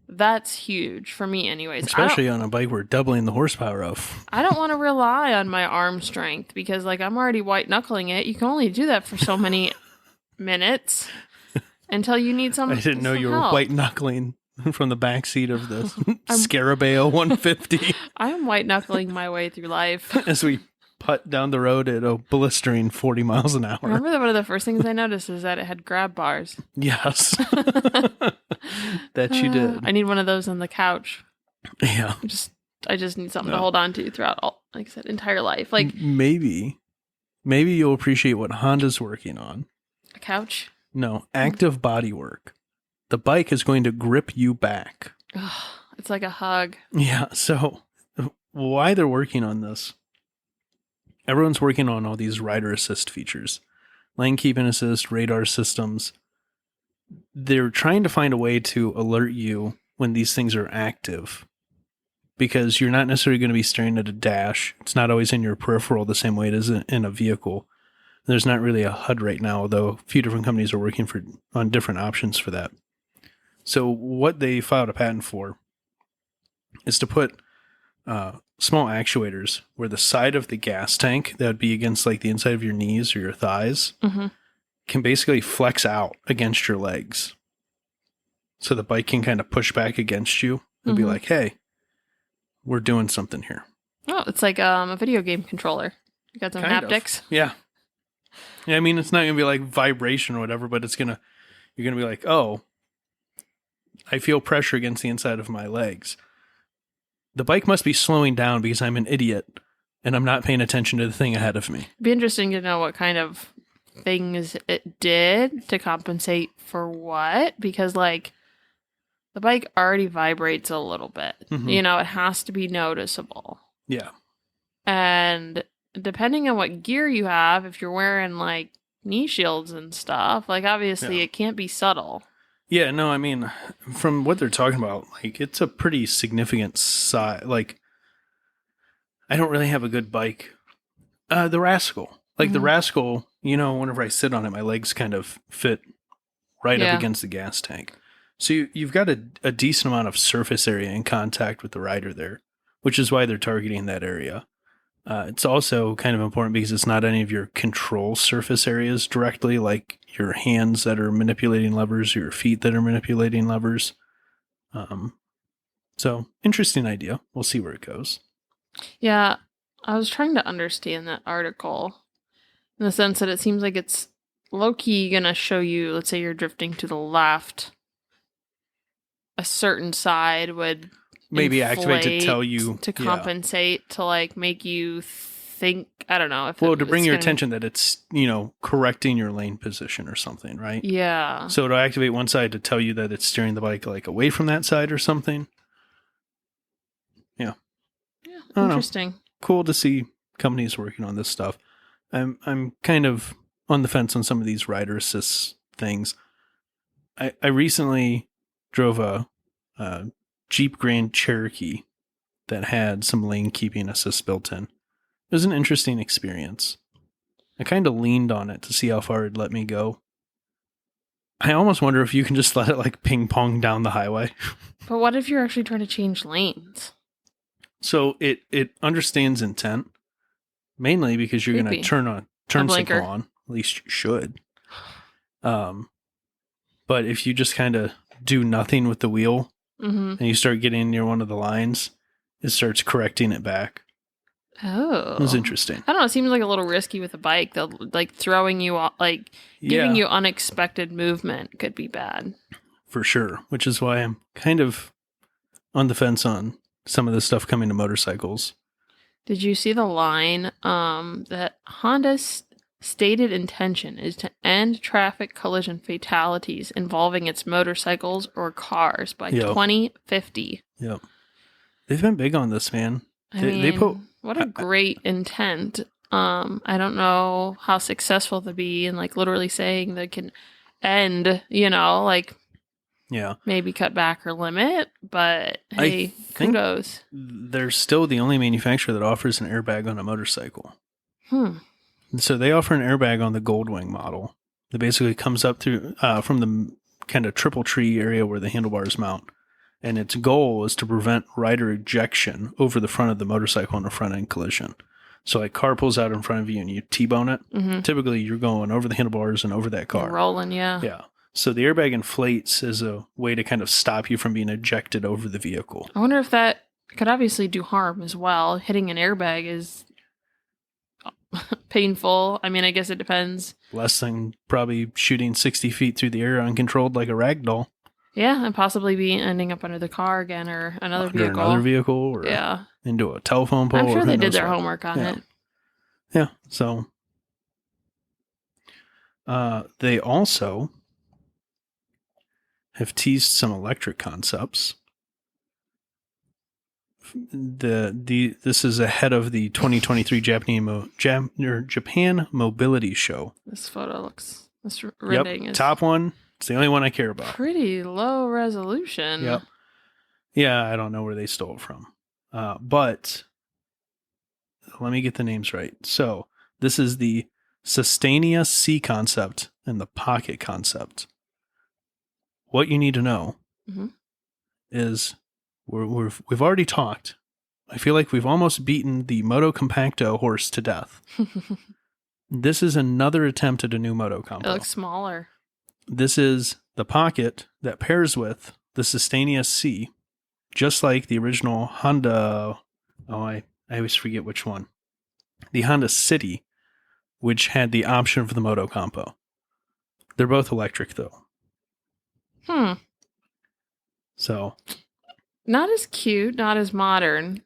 That's huge for me anyways. Especially on a bike we're doubling the horsepower of. I don't want to rely on my arm strength because like I'm already white knuckling it. You can only do that for so many minutes until you need some I didn't know you were help. white knuckling from the back seat of the Scarabeo 150 I'm white knuckling my way through life. as we putt down the road at a blistering 40 miles an hour. Remember that one of the first things I noticed is that it had grab bars. Yes. That you did. I need one of those on the couch. Yeah. I just need something to hold on to throughout all, like I said, entire life. Like maybe you'll appreciate what Honda's working on. a couch. No, active body work. The bike is going to grip you back. Ugh, it's like a hug. Yeah. So why they're working on this? Everyone's working on all these rider assist features, lane keeping assist, radar systems. They're trying to find a way to alert you when these things are active, because you're not necessarily going to be staring at a dash. It's not always in your peripheral the same way it is in a vehicle. There's not really a HUD right now, although a few different companies are working on different options for that. So what they filed a patent for is to put small actuators where the side of the gas tank that would be against like the inside of your knees or your thighs can basically flex out against your legs. So the bike can kind of push back against you and be like, hey, we're doing something here. Oh, it's like a video game controller. You got some Kind of. haptics. Yeah. I mean, it's not going to be like vibration or whatever, but you're going to be like, oh, I feel pressure against the inside of my legs. The bike must be slowing down because I'm an idiot and I'm not paying attention to the thing ahead of me. It'd be interesting to know what kind of things it did to compensate for what, because like the bike already vibrates a little bit. You know, it has to be noticeable. Yeah. And depending on what gear you have, if you're wearing like knee shields and stuff, like obviously it can't be subtle. Yeah, no, I mean, from what they're talking about, like, it's a pretty significant size. Like, I don't really have a good bike. The Rascal. Like, the Rascal, you know, whenever I sit on it, my legs kind of fit right up against the gas tank. So you've got a decent amount of surface area in contact with the rider there, which is why they're targeting that area. It's also kind of important because it's not any of your control surface areas directly, like your hands that are manipulating levers, your feet that are manipulating levers. So interesting idea. We'll see where it goes. Yeah, I was trying to understand that article in the sense that it seems like it's low-key going to show you, let's say you're drifting to the left, a certain side would maybe activate to tell you to compensate to like make you think, I don't know if to bring your attention that it's, you know, correcting your lane position or something, right? Yeah. So it'll activate one side to tell you that it's steering the bike like away from that side or something. Yeah. Interesting. Cool to see companies working on this stuff. I'm kind of on the fence on some of these rider assist things. I recently drove a Jeep Grand Cherokee that had some lane keeping assist built in. It was an interesting experience. I kind of leaned on it to see how far it'd let me go. I almost wonder if you can just let it like ping pong down the highway. But what if you're actually trying to change lanes? So it understands intent, mainly because you're going to turn signal on. At least you should. But if you just kind of do nothing with the wheel and you start getting near one of the lines, it starts correcting it back. Oh. It was interesting. I don't know. It seems like a little risky with a bike. They'll like throwing you off, like giving you unexpected movement could be bad. For sure. Which is why I'm kind of on the fence on some of this stuff coming to motorcycles. Did you see the line that Honda's stated intention is to end traffic collision fatalities involving its motorcycles or cars by Yep. 2050? Yep. They've been big on this, man. They put what a great intent. I don't know how successful they'll be in like literally saying they can end, like maybe cut back or limit, but hey, kudos. They're still the only manufacturer that offers an airbag on a motorcycle. So they offer an airbag on the Goldwing model that basically comes up through from the kind of triple tree area where the handlebars mount. And its goal is to prevent rider ejection over the front of the motorcycle in a front end collision. So like car pulls out in front of you and you T-bone it. Mm-hmm. Typically you're going over the handlebars and over that car. You're rolling, yeah. Yeah. So the airbag inflates as a way to kind of stop you from being ejected over the vehicle. I wonder if that could obviously do harm as well. Hitting an airbag is painful. I mean, I guess it depends. Less than probably shooting 60 feet through the air uncontrolled like a rag doll. Yeah, and possibly ending up under the car again or another vehicle. Or into a telephone pole. I'm sure they did their homework on it. Yeah, so they also have teased some electric concepts. This is ahead of the 2023 Japan Mobility Show. This photo looks rendering. Yep, top one. It's the only one I care about. Pretty low resolution. Yep. Yeah, I don't know where they stole it from. But let me get the names right. So this is the Sustainia C concept and the Pocket concept. What you need to know is we've already talked. I feel like we've almost beaten the Moto Compacto horse to death. This is another attempt at a new Moto combo. It looks smaller. This is the Pocket that pairs with the Sustainia C, just like the original Honda. I always forget which one. The Honda City, which had the option for the Moto Compo. They're both electric, though. So. Not as cute, not as modern,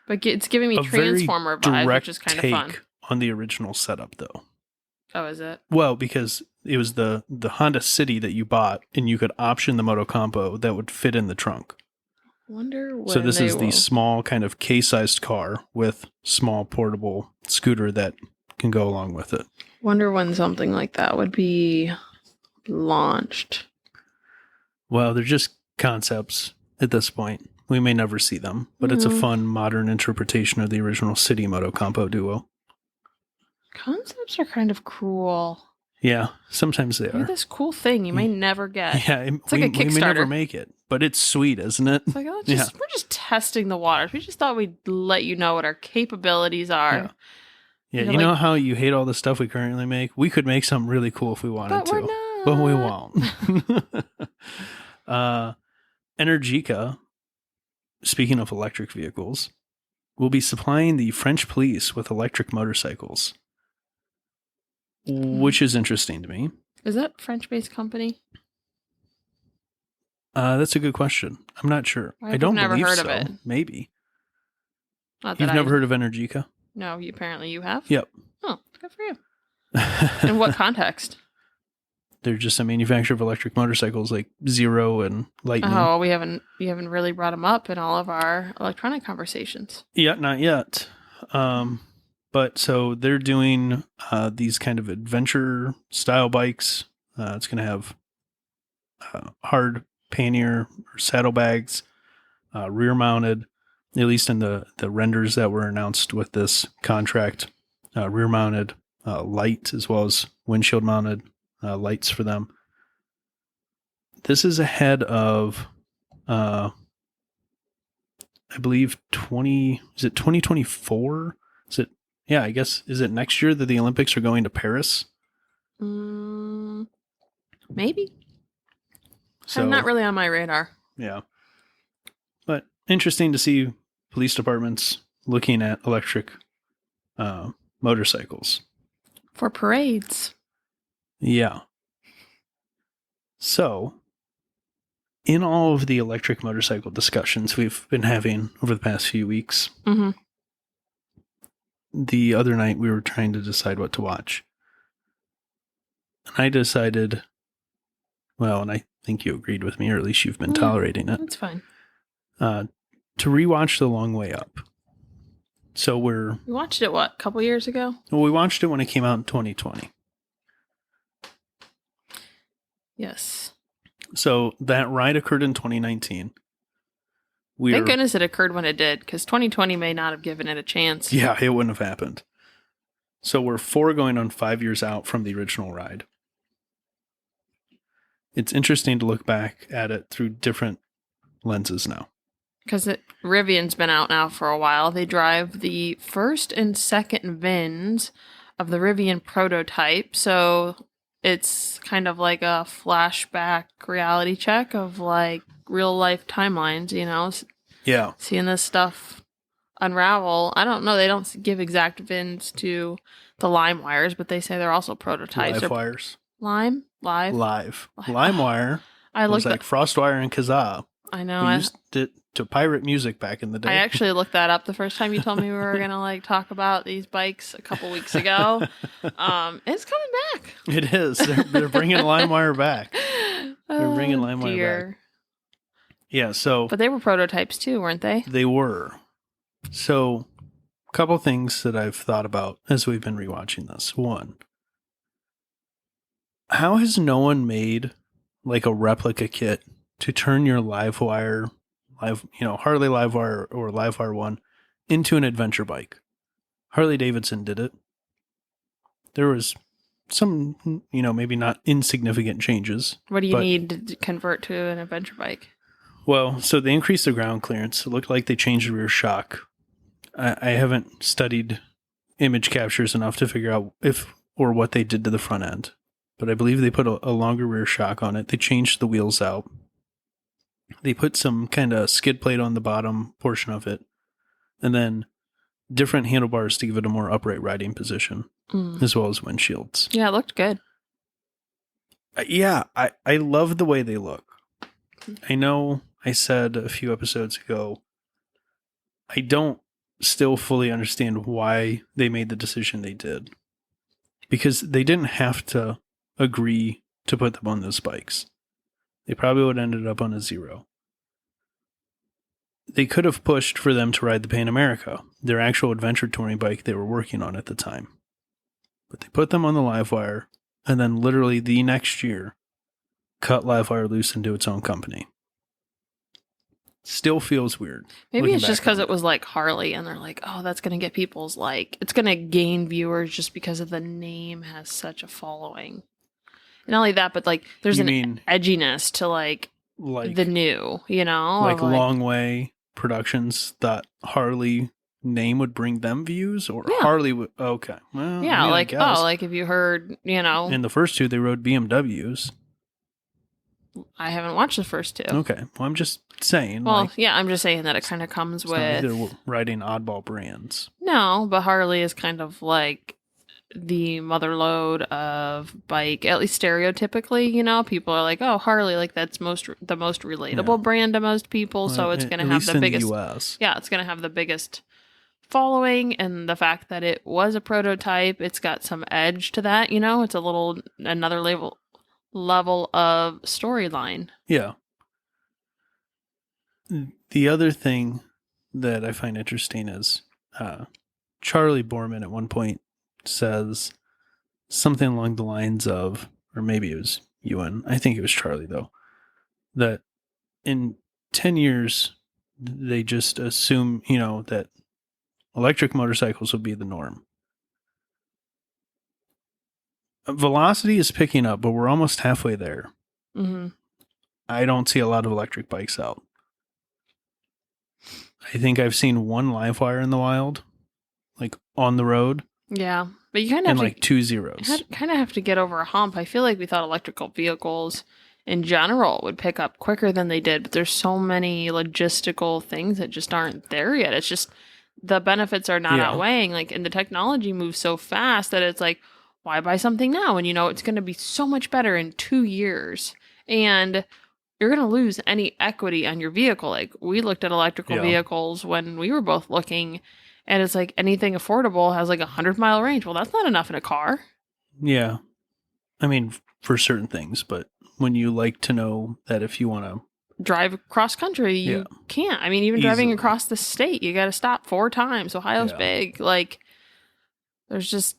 but it's giving me Transformer vibes, which is kind of fun. On the original setup, though. Oh, is it? Well, because it was the Honda City that you bought, and you could option the Moto Compo that would fit in the trunk. Wonder when So this is the small kind of K-sized car with small portable scooter that can go along with it. Wonder when something like that would be launched. Well, they're just concepts at this point. We may never see them, but it's a fun modern interpretation of the original City Moto Compo duo. Concepts are kind of cool. Yeah, sometimes they are. This cool thing you may never get. Yeah, it's like a Kickstarter. We may never make it, but it's sweet, isn't it? It's like, we're just testing the waters. We just thought we'd let you know what our capabilities are. Yeah, you know how you hate all the stuff we currently make? We could make something really cool if we wanted to. But we won't. Energica, speaking of electric vehicles, will be supplying the French police with electric motorcycles. Which is interesting to me. Is that a French-based company? That's a good question. I'm not sure. I don't believe so. Of it. Maybe. You've never heard of Energica? No, apparently you have? Yep. Oh, good for you. In what context? They're just a manufacturer of electric motorcycles like Zero and Lightning. Oh, we haven't really brought them up in all of our electronic conversations. Yeah, not yet. But so they're doing these kind of adventure style bikes. It's going to have hard pannier or saddlebags, rear mounted, at least in the renders that were announced with this contract, rear mounted light as well as windshield mounted lights for them. This is ahead of, I believe 2024? Yeah, I guess, is it next year that the Olympics are going to Paris? Maybe. So, not really on my radar. Yeah. But interesting to see police departments looking at electric motorcycles. For parades. Yeah. So, in all of the electric motorcycle discussions we've been having over the past few weeks, the other night we were trying to decide what to watch. And I decided, well, and I think you agreed with me, or at least you've been tolerating it. That's fine. To rewatch The Long Way Up. So we watched it, what, a couple years ago? Well, we watched it when it came out in 2020. Yes. So that ride occurred in 2019. Thank goodness it occurred when it did, because 2020 may not have given it a chance. Yeah, it wouldn't have happened. So we're going on 5 years out from the original ride. It's interesting to look back at it through different lenses now. Because Rivian's been out now for a while. They drive the first and second VINs of the Rivian prototype. So it's kind of like a flashback reality check of like real life timelines, you know? Yeah. Seeing this stuff unravel. I don't know. They don't give exact VINs to the Lime wires, but they say they're also prototypes. Live wires. Lime? Live? LimeWire was like FrostWire and Kazaa. I know. We used it to pirate music back in the day. I actually looked that up the first time you told me we were going to like talk about these bikes a couple weeks ago. It's coming back. It is. They're bringing LimeWire back. They're bringing LimeWire back. Yeah, so... But they were prototypes too, weren't they? They were. So, a couple things that I've thought about as we've been rewatching this. One, how has no one made like a replica kit to turn your Harley Livewire or Livewire 1 into an adventure bike? Harley Davidson did it. There was some, maybe not insignificant changes. What do you need to convert to an adventure bike? Well, so they increased the ground clearance. It looked like they changed the rear shock. I haven't studied image captures enough to figure out if or what they did to the front end. But I believe they put a longer rear shock on it. They changed the wheels out. They put some kind of skid plate on the bottom portion of it. And then different handlebars to give it a more upright riding position, as well as windshields. Yeah, it looked good. Yeah, I love the way they look. I know I said a few episodes ago, I don't still fully understand why they made the decision they did. Because they didn't have to agree to put them on those bikes. They probably would have ended up on a 0. They could have pushed for them to ride the Pan America, their actual adventure touring bike they were working on at the time. But they put them on the Livewire, and then literally the next year, cut Livewire loose into its own company. Still feels weird. Maybe it's just because it was like Harley, and they're like, oh, that's going to get people's it's going to gain viewers just because of the name has such a following. And not only that, but like there's an edginess to like the new, like Long Way Productions thought Harley name would bring them views, or Harley would. Okay, well, yeah, like if you heard, in the first two they rode BMWs. I haven't watched the first two. Okay, well, I'm just saying. Well, I'm just saying that it kind of comes with they're riding oddball brands. No, but Harley is kind of like the mother lode of bike, at least stereotypically, people are like, oh, Harley, like that's the most relatable brand to most people, so it's going to have the biggest US. Yeah, it's going to have the biggest following, and the fact that it was a prototype, it's got some edge to that, it's another level of storyline. Yeah. The other thing that I find interesting is Charlie Borman at one point says something along the lines of, or maybe it was Ewan, I think it was Charlie though, that in 10 years they just assume, that electric motorcycles will be the norm. Velocity is picking up, but we're almost halfway there. Mm-hmm. I don't see a lot of electric bikes out. I think I've seen one Livewire in the wild, like on the road. Yeah, but you kind of have to 2 zeros. Kind of have to get over a hump. I feel like we thought electrical vehicles in general would pick up quicker than they did, but there's so many logistical things that just aren't there yet. It's just the benefits are not outweighing. And the technology moves so fast that it's like, why buy something now? And it's going to be so much better in 2 years, and you're going to lose any equity on your vehicle. Like we looked at electrical vehicles when we were both looking, And it's like anything affordable has like 100-mile range. Well, that's not enough in a car. Yeah. I mean, for certain things, but when you like to know that if you want to Drive cross country, you can't. I mean, even driving across the state, you got to stop 4 times. Ohio's big. Like, there's just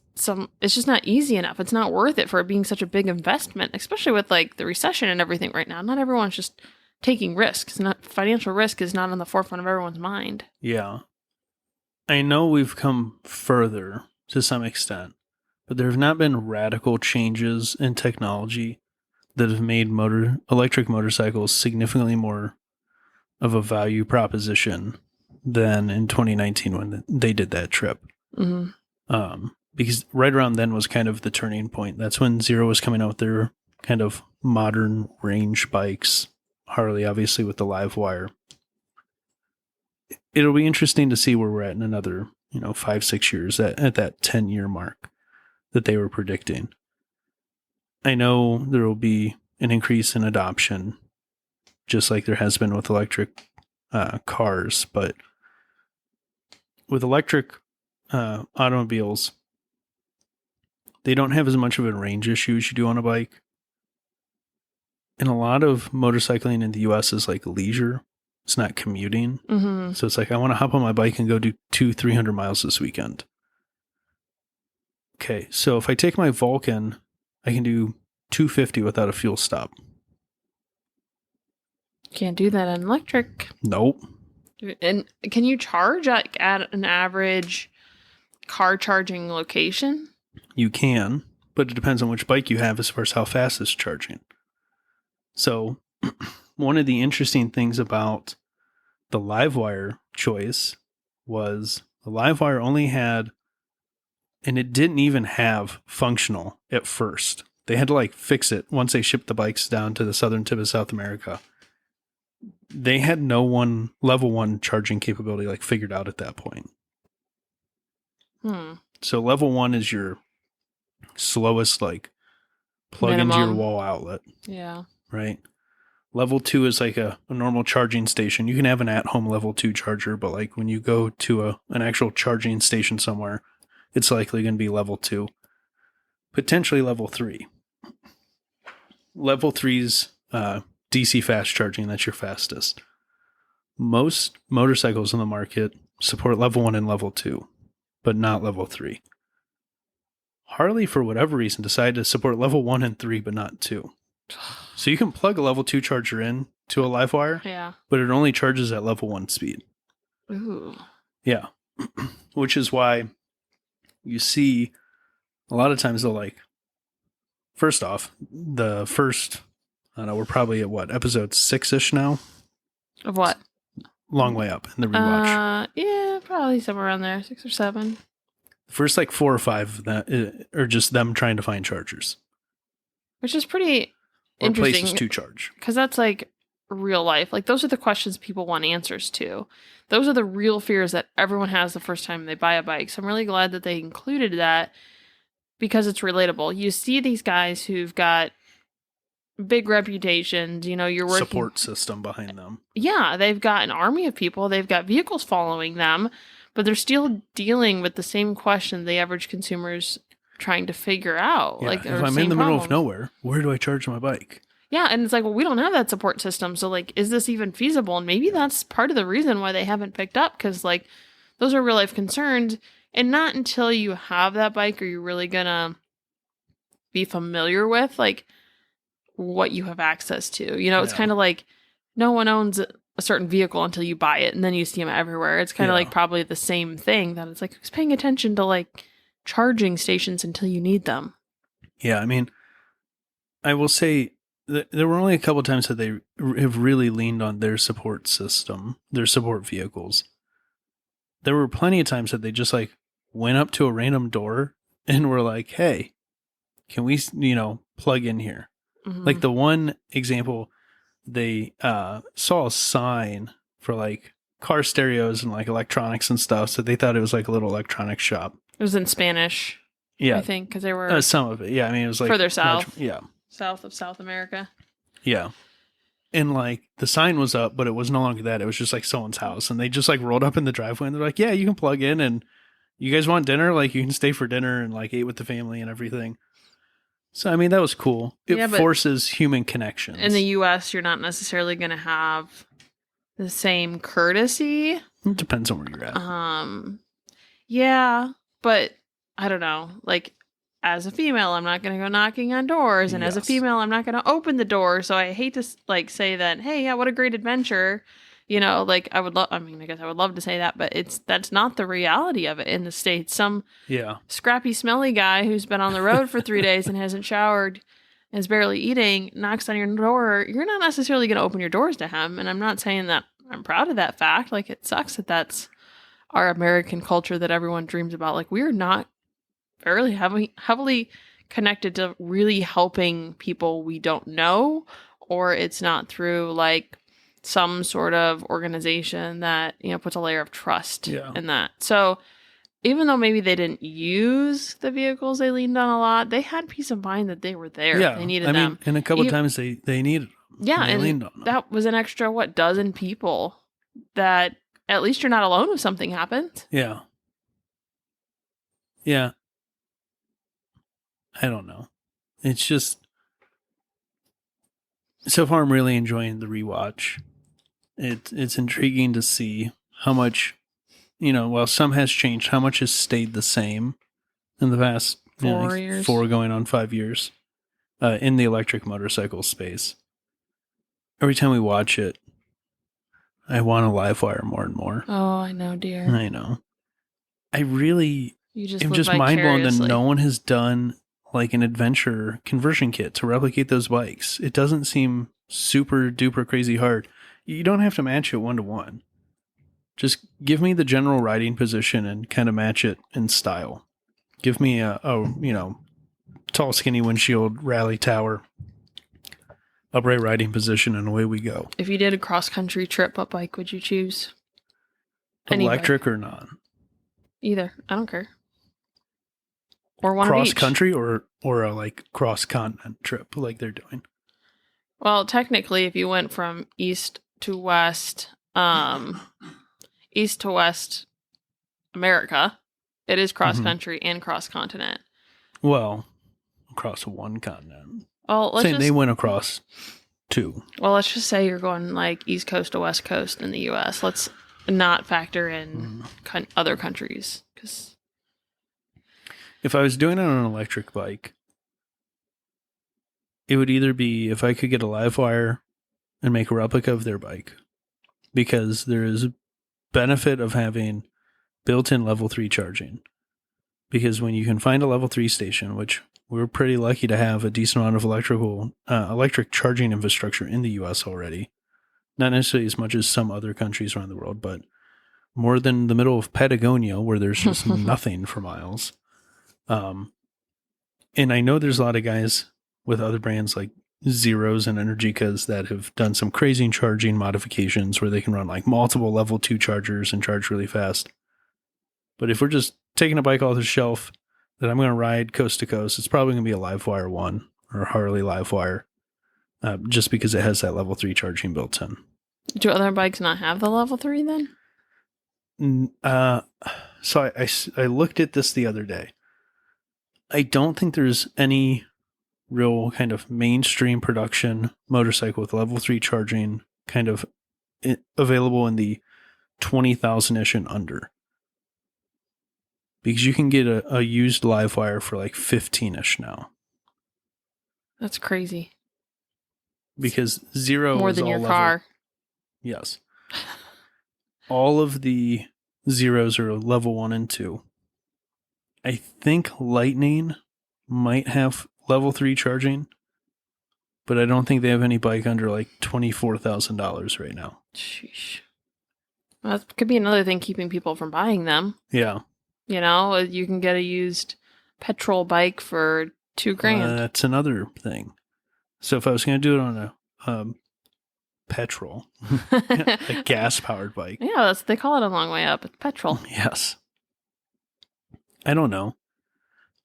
it's just not easy enough. It's not worth it for it being such a big investment, especially with like the recession and everything right now. Not everyone's just taking risks. Financial risk is not on the forefront of everyone's mind. Yeah. I know we've come further to some extent, but there have not been radical changes in technology that have made electric motorcycles significantly more of a value proposition than in 2019 when they did that trip. Mm-hmm. Because right around then was kind of the turning point. That's when Zero was coming out with their kind of modern range bikes. Harley, obviously, with the live wire. It'll be interesting to see where we're at in another, 5-6 years at that 10-year mark that they were predicting. I know there will be an increase in adoption, just like there has been with electric cars, but with electric automobiles, they don't have as much of a range issue as you do on a bike. And a lot of motorcycling in the US is like leisure. It's not commuting. Mm-hmm. So it's like, I want to hop on my bike and go do 200-300 miles this weekend. Okay, so if I take my Vulcan, I can do 250 without a fuel stop. Can't do that on electric. Nope. And can you charge at an average car charging location? You can, but it depends on which bike you have as far as how fast it's charging. So one of the interesting things about the Livewire choice was the Livewire only had, and it didn't even have functional at first. They had to fix it once they shipped the bikes down to the southern tip of South America. They had no level 1 charging capability figured out at that point. So level 1 is your slowest plug into your wall outlet. Yeah. Right? Level 2 is a normal charging station. You can have an at-home level 2 charger, but when you go to an actual charging station somewhere, it's likely going to be level 2. Potentially level 3. Level 3's DC fast charging, that's your fastest. Most motorcycles in the market support level 1 and level 2, but not level 3. Harley, for whatever reason, decided to support level 1 and 3, but not 2. So you can plug a level 2 charger in to a Livewire, but it only charges at level 1 speed. Ooh. Yeah. Which is why you see a lot of times they'll first off, the first, I don't know, we're probably at episode 6-ish now? Of what? Long way up in the rewatch. Yeah, probably somewhere around there, 6 or 7. The first 4 or 5 of that are just them trying to find chargers. Which is pretty or interesting. Places to charge. Because that's real life. Those are the questions people want answers to. Those are the real fears that everyone has the first time they buy a bike. So I'm really glad that they included that because it's relatable. You see these guys who've got big reputations, you're working... Support system behind them. Yeah, they've got an army of people. They've got vehicles following them, but they're still dealing with the same question the average consumer's trying to figure out. Yeah, if I'm in the middle of nowhere, where do I charge my bike? Yeah, and it's we don't have that support system, so is this even feasible? And maybe that's part of the reason why they haven't picked up, because those are real life concerns, and not until you have that bike are you really gonna be familiar with what you have access to. It's kind of no one owns a certain vehicle until you buy it, and then you see them everywhere. It's kind of probably the same thing, that it's who's paying attention to charging stations until you need them. Yeah, I mean, I will say there were only a couple times that they have really leaned on their support system, their support vehicles. There were plenty of times that they just went up to a random door and were like, hey, can we, plug in here? Mm-hmm. The one example, they saw a sign for car stereos and electronics and stuff. So they thought it was a little electronics shop. It was in Spanish. Yeah. I think because they were some of it. Yeah. I mean, it was further south. Yeah. South of South America. Yeah. And like the sign was up, but it was no longer that. It was just like someone's house. And they just like rolled up in the driveway and they're like, yeah, you can plug in and you guys want dinner? Like you can stay for dinner and like ate with the family and everything. So, I mean, that was cool. It forces human connections. In the U.S., you're not necessarily going to have the same courtesy. It depends on where you're at. Yeah, but I don't know. Like, as a female, I'm not going to go knocking on doors. And as a female, I'm not going to open the door. So I hate to like say that, hey, yeah, what a great adventure. You know, like I guess I would love to say that, but that's not the reality of it in the States. Some scrappy, smelly guy who's been on the road for 3 days and hasn't showered and is barely eating knocks on your door. You're not necessarily going to open your doors to him. And I'm not saying that I'm proud of that fact. Like, it sucks that that's our American culture that everyone dreams about. Like, we're not fairly heavily connected to really helping people we don't know, or it's not through like some sort of organization that, you know, puts a layer of trust in that. So even though maybe they didn't use the vehicles they leaned on a lot, they had peace of mind that they were there. Yeah. They needed them. And a couple of times they needed them. Yeah. And leaned on them. That was an extra, dozen people that at least you're not alone if something happens. Yeah. Yeah. I don't know. It's just, so far I'm really enjoying the rewatch. It's intriguing to see how much, you know, while some has changed, how much has stayed the same in the past 4 years. 4 going on 5 years in the electric motorcycle space. Every time we watch it, I want to live wire more and more. Oh, I know, dear. I know. I really am just mind blown that vicariously. no one has done like an adventure conversion kit to replicate those bikes. It doesn't seem super duper crazy hard. You don't have to match it 1-to-1. Just give me the general riding position and kind of match it in style. Give me a you know, tall, skinny windshield, rally tower, upright riding position, and away we go. If you did a cross-country trip, what bike would you choose? Electric or not? Either. I don't care. Or one cross of each. Country or a like cross continent trip like they're doing. Well, technically, if you went from east to west America, it is cross country and cross continent. Well, across one continent. Well, they went across 2. Well, let's just say you're going like east coast to west coast in the U.S. Let's not factor in other countries, because if I was doing it on an electric bike, it would either be if I could get a live wire and make a replica of their bike, because there is a benefit of having built-in level 3 charging. Because when you can find a level 3 station, which we're pretty lucky to have a decent amount of electric charging infrastructure in the U.S. already, not necessarily as much as some other countries around the world, but more than the middle of Patagonia, where there's just nothing for miles. And I know there's a lot of guys with other brands like Zeros and Energicas that have done some crazy charging modifications where they can run like multiple level 2 chargers and charge really fast. But if we're just taking a bike off the shelf that I'm going to ride coast to coast, it's probably going to be a Livewire 1 or a Harley Livewire, just because it has that level 3 charging built in. Do other bikes not have the level 3 then? So I looked at this the other day. I don't think there's any real kind of mainstream production motorcycle with level 3 charging kind of available in the 20,000-ish and under. Because you can get a used Livewire for like 15-ish now. That's crazy. Because Zero more is than all your level. car. Yes. All of the Zeros are level 1 and 2. I think Lightning might have level 3 charging, but I don't think they have any bike under like $24,000 right now. Sheesh. Well, that could be another thing keeping people from buying them. Yeah. You know, you can get a used petrol bike for $2,000. That's another thing. So if I was going to do it on a petrol, a gas-powered bike. Yeah, they call it a long way up. It's petrol. Yes. I don't know.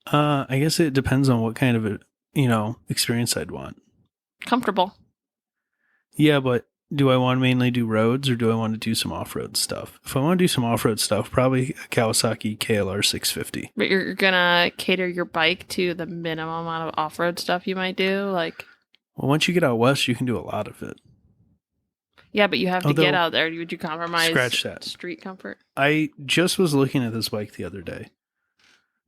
I guess it depends on what kind of experience I'd want. Comfortable. Yeah, but do I want to mainly do roads or do I want to do some off-road stuff? If I want to do some off-road stuff, probably a Kawasaki KLR 650. But you're gonna cater your bike to the minimum amount of off-road stuff you might do, like. Well, once you get out west, you can do a lot of it. Yeah, but you have to Although- get out there. Would you compromise Scratch that. street comfort? I just was looking at this bike the other day.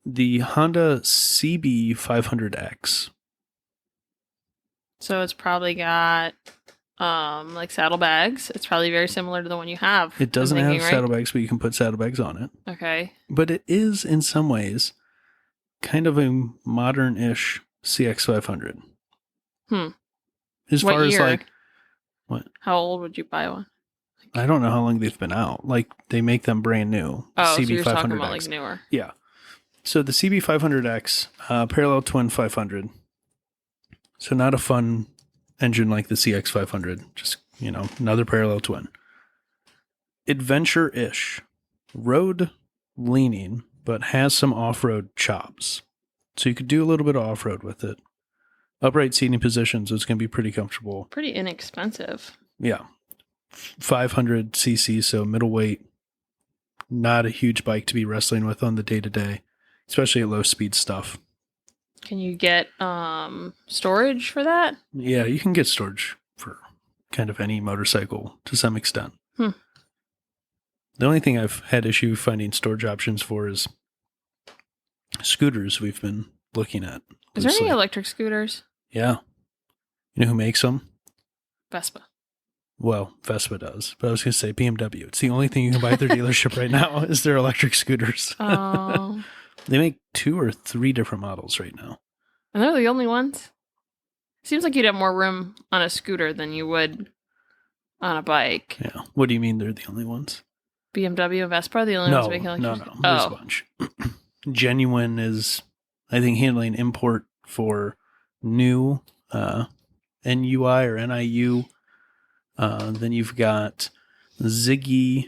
The Honda CB500X. So it's probably got like saddlebags. It's probably very similar to the one you have. It doesn't I'm have thinking, right? saddlebags, but you can put saddlebags on it. Okay. But it is, in some ways, kind of a modern-ish CX500. As What far as year? like, what? How old would you buy one? I don't know how long they've been out. Like, they make them brand new. Oh, so you're CB500X. talking about like newer. Yeah. So the CB500X, parallel twin 500. So not a fun engine like the CX500. Just, another parallel twin. Adventure-ish. Road leaning, but has some off-road chops. So you could do a little bit of off-road with it. Upright seating positions, it's going to be pretty comfortable. Pretty inexpensive. Yeah. 500 cc, so middleweight. Not a huge bike to be wrestling with on the day-to-day, especially at low speed stuff. Can you get storage for that? Yeah, you can get storage for kind of any motorcycle to some extent. The only thing I've had issue finding storage options for is scooters we've been looking at. Is there any loosely. electric scooters? Yeah. You know who makes them? Vespa. Well, Vespa does. But I was going to say BMW. It's the only thing you can buy at their dealership right now is their electric scooters. Oh. They make 2 or 3 different models right now. And they're the only ones? Seems like you'd have more room on a scooter than you would on a bike. Yeah. What do you mean they're the only ones? BMW and Vespa are the only ones making electric No. There's a Oh. bunch. Genuine is, I think, handling import for new NUI or NIU. Then you've got Ziggy.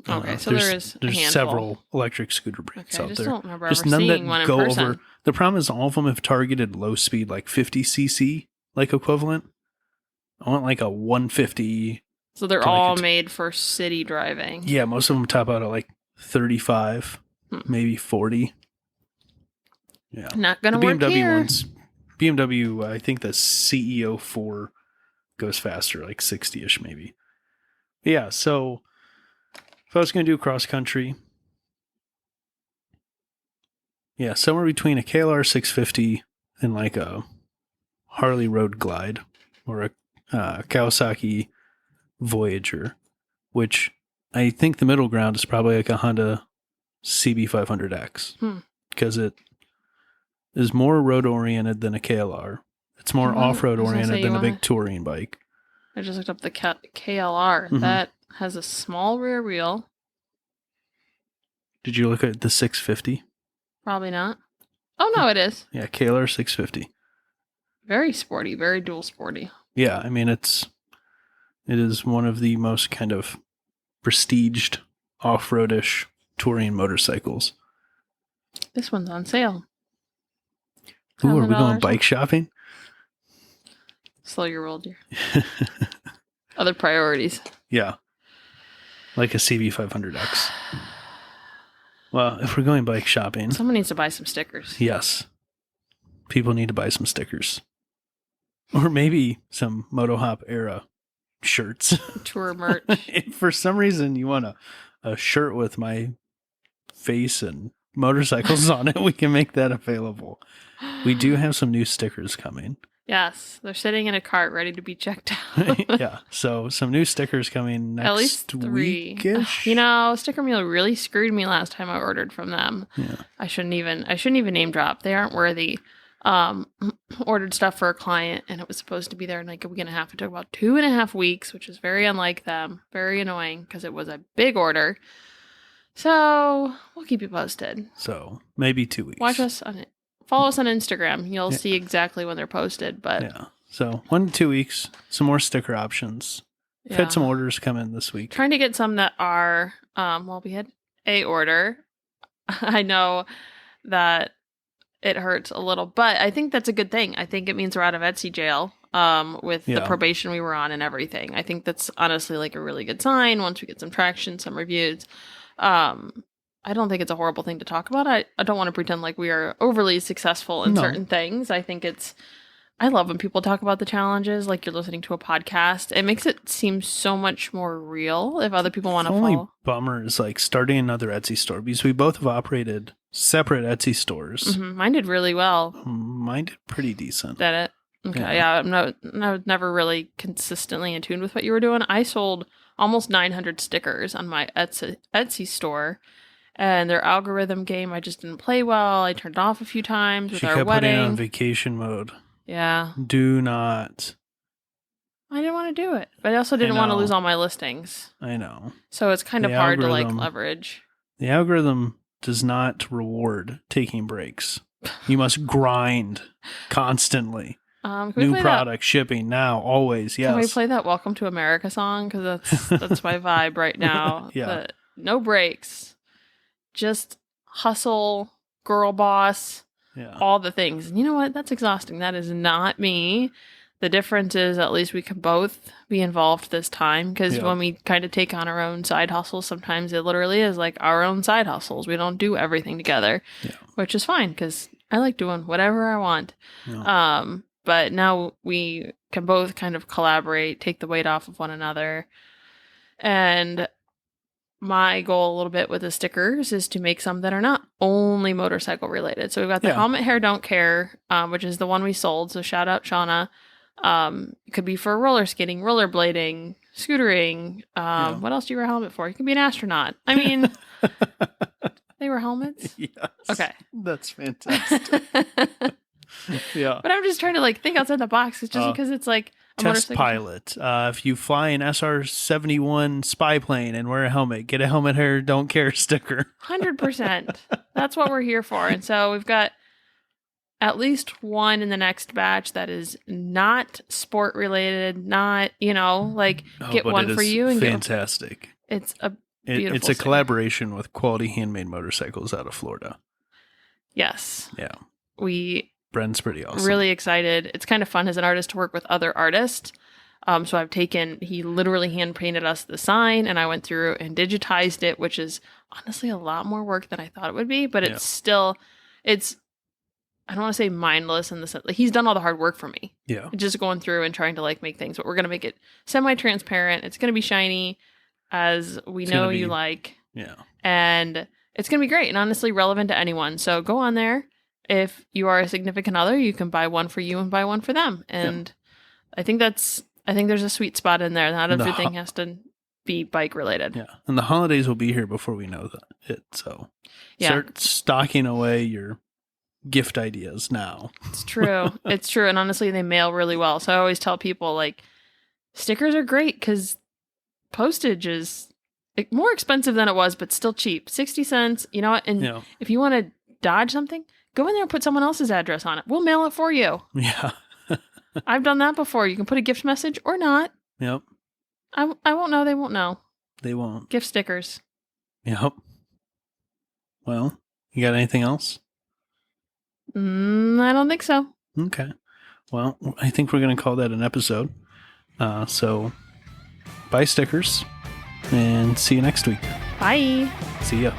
Okay, so there's a handful. several electric scooter brands Okay, I out just there. don't remember Just ever none seeing that one in go person. over. The problem is all of them have targeted low speed, like 50 cc, like equivalent. I want like a 150. So they're to like all a made for city driving. Yeah, most of them top out at like 35, maybe 40. Yeah. Not gonna The work BMW here. ones, BMW, I think the CEO 4 goes faster, like 60-ish maybe. Yeah, so if I was going to do cross country, yeah, somewhere between a KLR 650 and like a Harley Road Glide or a Kawasaki Voyager, which I think the middle ground is probably like a Honda CB500X because it is more road oriented than a KLR. It's more Well, off-road I was gonna say, oriented than you a big wanna- touring bike. I just looked up the KLR. Mhm. That has a small rear wheel. Did you look at the 650? Probably not. Oh, no, it is. Yeah, KLR 650. Very sporty, very dual sporty. Yeah, I mean it is one of the most kind of prestiged off-roadish touring motorcycles. This one's on sale. Ooh, are we going $1,000 bike shopping? Slow your roll, dear. Other priorities. Yeah. Like a CB500X. Well, if we're going bike shopping, Someone needs to buy some stickers. yes. People need to buy some stickers. Or maybe some MotoHop era shirts. Tour merch. If for some reason you want a shirt with my face and motorcycles on it, we can make that available. We do have some new stickers coming. Yes, they're sitting in a cart ready to be checked out. Yeah, so some new stickers coming next At least 3. weekish. You know, Sticker Mule really screwed me last time I ordered from them. Yeah. I shouldn't even name drop. They aren't worthy. Ordered stuff for a client and it was supposed to be there in like a week and a half. It took about 2.5 weeks, which is very unlike them. Very annoying because it was a big order. So we'll keep you posted. So maybe 2 weeks. Watch us on it. Follow us on Instagram. You'll Yeah. see exactly when they're posted. But Yeah. So 1 to 2 weeks. Some more sticker options. We've yeah. had some orders come in this week. Trying to get some that are well, we had a order. I know that it hurts a little, but I think that's a good thing. I think it means we're out of Etsy jail. with the probation we were on and everything. I think that's honestly like a really good sign once we get some traction, some reviews. I don't think it's a horrible thing to talk about. I don't want to pretend like we are overly successful in certain things. I think I love when people talk about the challenges, like you're listening to a podcast. It makes it seem so much more real if other people want to follow. The only bummer is like starting another Etsy store, because we both have operated separate Etsy stores. Mm-hmm. Mine did really well. Mine did pretty decent. Did it? Okay. Yeah. I was never really consistently in tune with what you were doing. I sold almost 900 stickers on my Etsy store. And their algorithm game, I just didn't play well. I turned it off a few times with our wedding. She kept putting it on vacation mode. Yeah. Do not. I didn't want to do it. But I also didn't want to lose all my listings. I know. So it's kind of hard to like leverage. The algorithm does not reward taking breaks. You must grind constantly. New product, shipping now, always, yes. Can we play that Welcome to America song? Because that's my vibe right now. Yeah. No breaks. Just hustle, girl boss, all the things. And you know what? That's exhausting. That is not me. The difference is at least we can both be involved this time, because when we kind of take on our own side hustles, sometimes it literally is like our own side hustles. We don't do everything together, which is fine because I like doing whatever I want. Yeah. But now we can both kind of collaborate, take the weight off of one another. And my goal a little bit with the stickers is to make some that are not only motorcycle related. So we've got the Helmet Hair Don't Care, which is the one we sold. So shout out Shauna. It could be for roller skating, rollerblading, scootering. What else do you wear a helmet for? You can be an astronaut. I mean, they were helmets. Yes. Okay. That's fantastic. Yeah. But I'm just trying to like think outside the box. It's just because it's like a test pilot. If you fly an SR-71 spy plane and wear a helmet, get a Helmet Hair Don't Care sticker. 100%. That's what we're here for. And so we've got at least one in the next batch that is not sport related, not, get one for you. And fantastic. It's a beautiful It's a collaboration with Quality Handmade Motorcycles out of Florida. Yes. Yeah. Bren's pretty awesome. Really excited. It's kind of fun as an artist to work with other artists. So he literally hand painted us the sign, and I went through and digitized it, which is honestly a lot more work than I thought it would be, but it's still, I don't want to say mindless in the sense, like he's done all the hard work for me. Yeah. Just going through and trying to like make things, but we're going to make it semi-transparent. It's going to be shiny as we know you like. Yeah. And it's going to be great and honestly relevant to anyone. So go on there. If you are a significant other, you can buy one for you and buy one for them. And I think there's a sweet spot in there. Not everything has to be bike related. Yeah. And the holidays will be here before we know it. So start stocking away your gift ideas now. It's true. It's true. And honestly, they mail really well. So I always tell people like stickers are great because postage is more expensive than it was, but still cheap. 60 cents. You know what? And if you want to dodge something, go in there and put someone else's address on it. We'll mail it for you. Yeah. I've done that before. You can put a gift message or not. Yep. I won't know. They won't know. They won't. Gift stickers. Yep. Well, you got anything else? I don't think so. Okay. Well, I think we're going to call that an episode. So buy stickers and see you next week. Bye. See ya.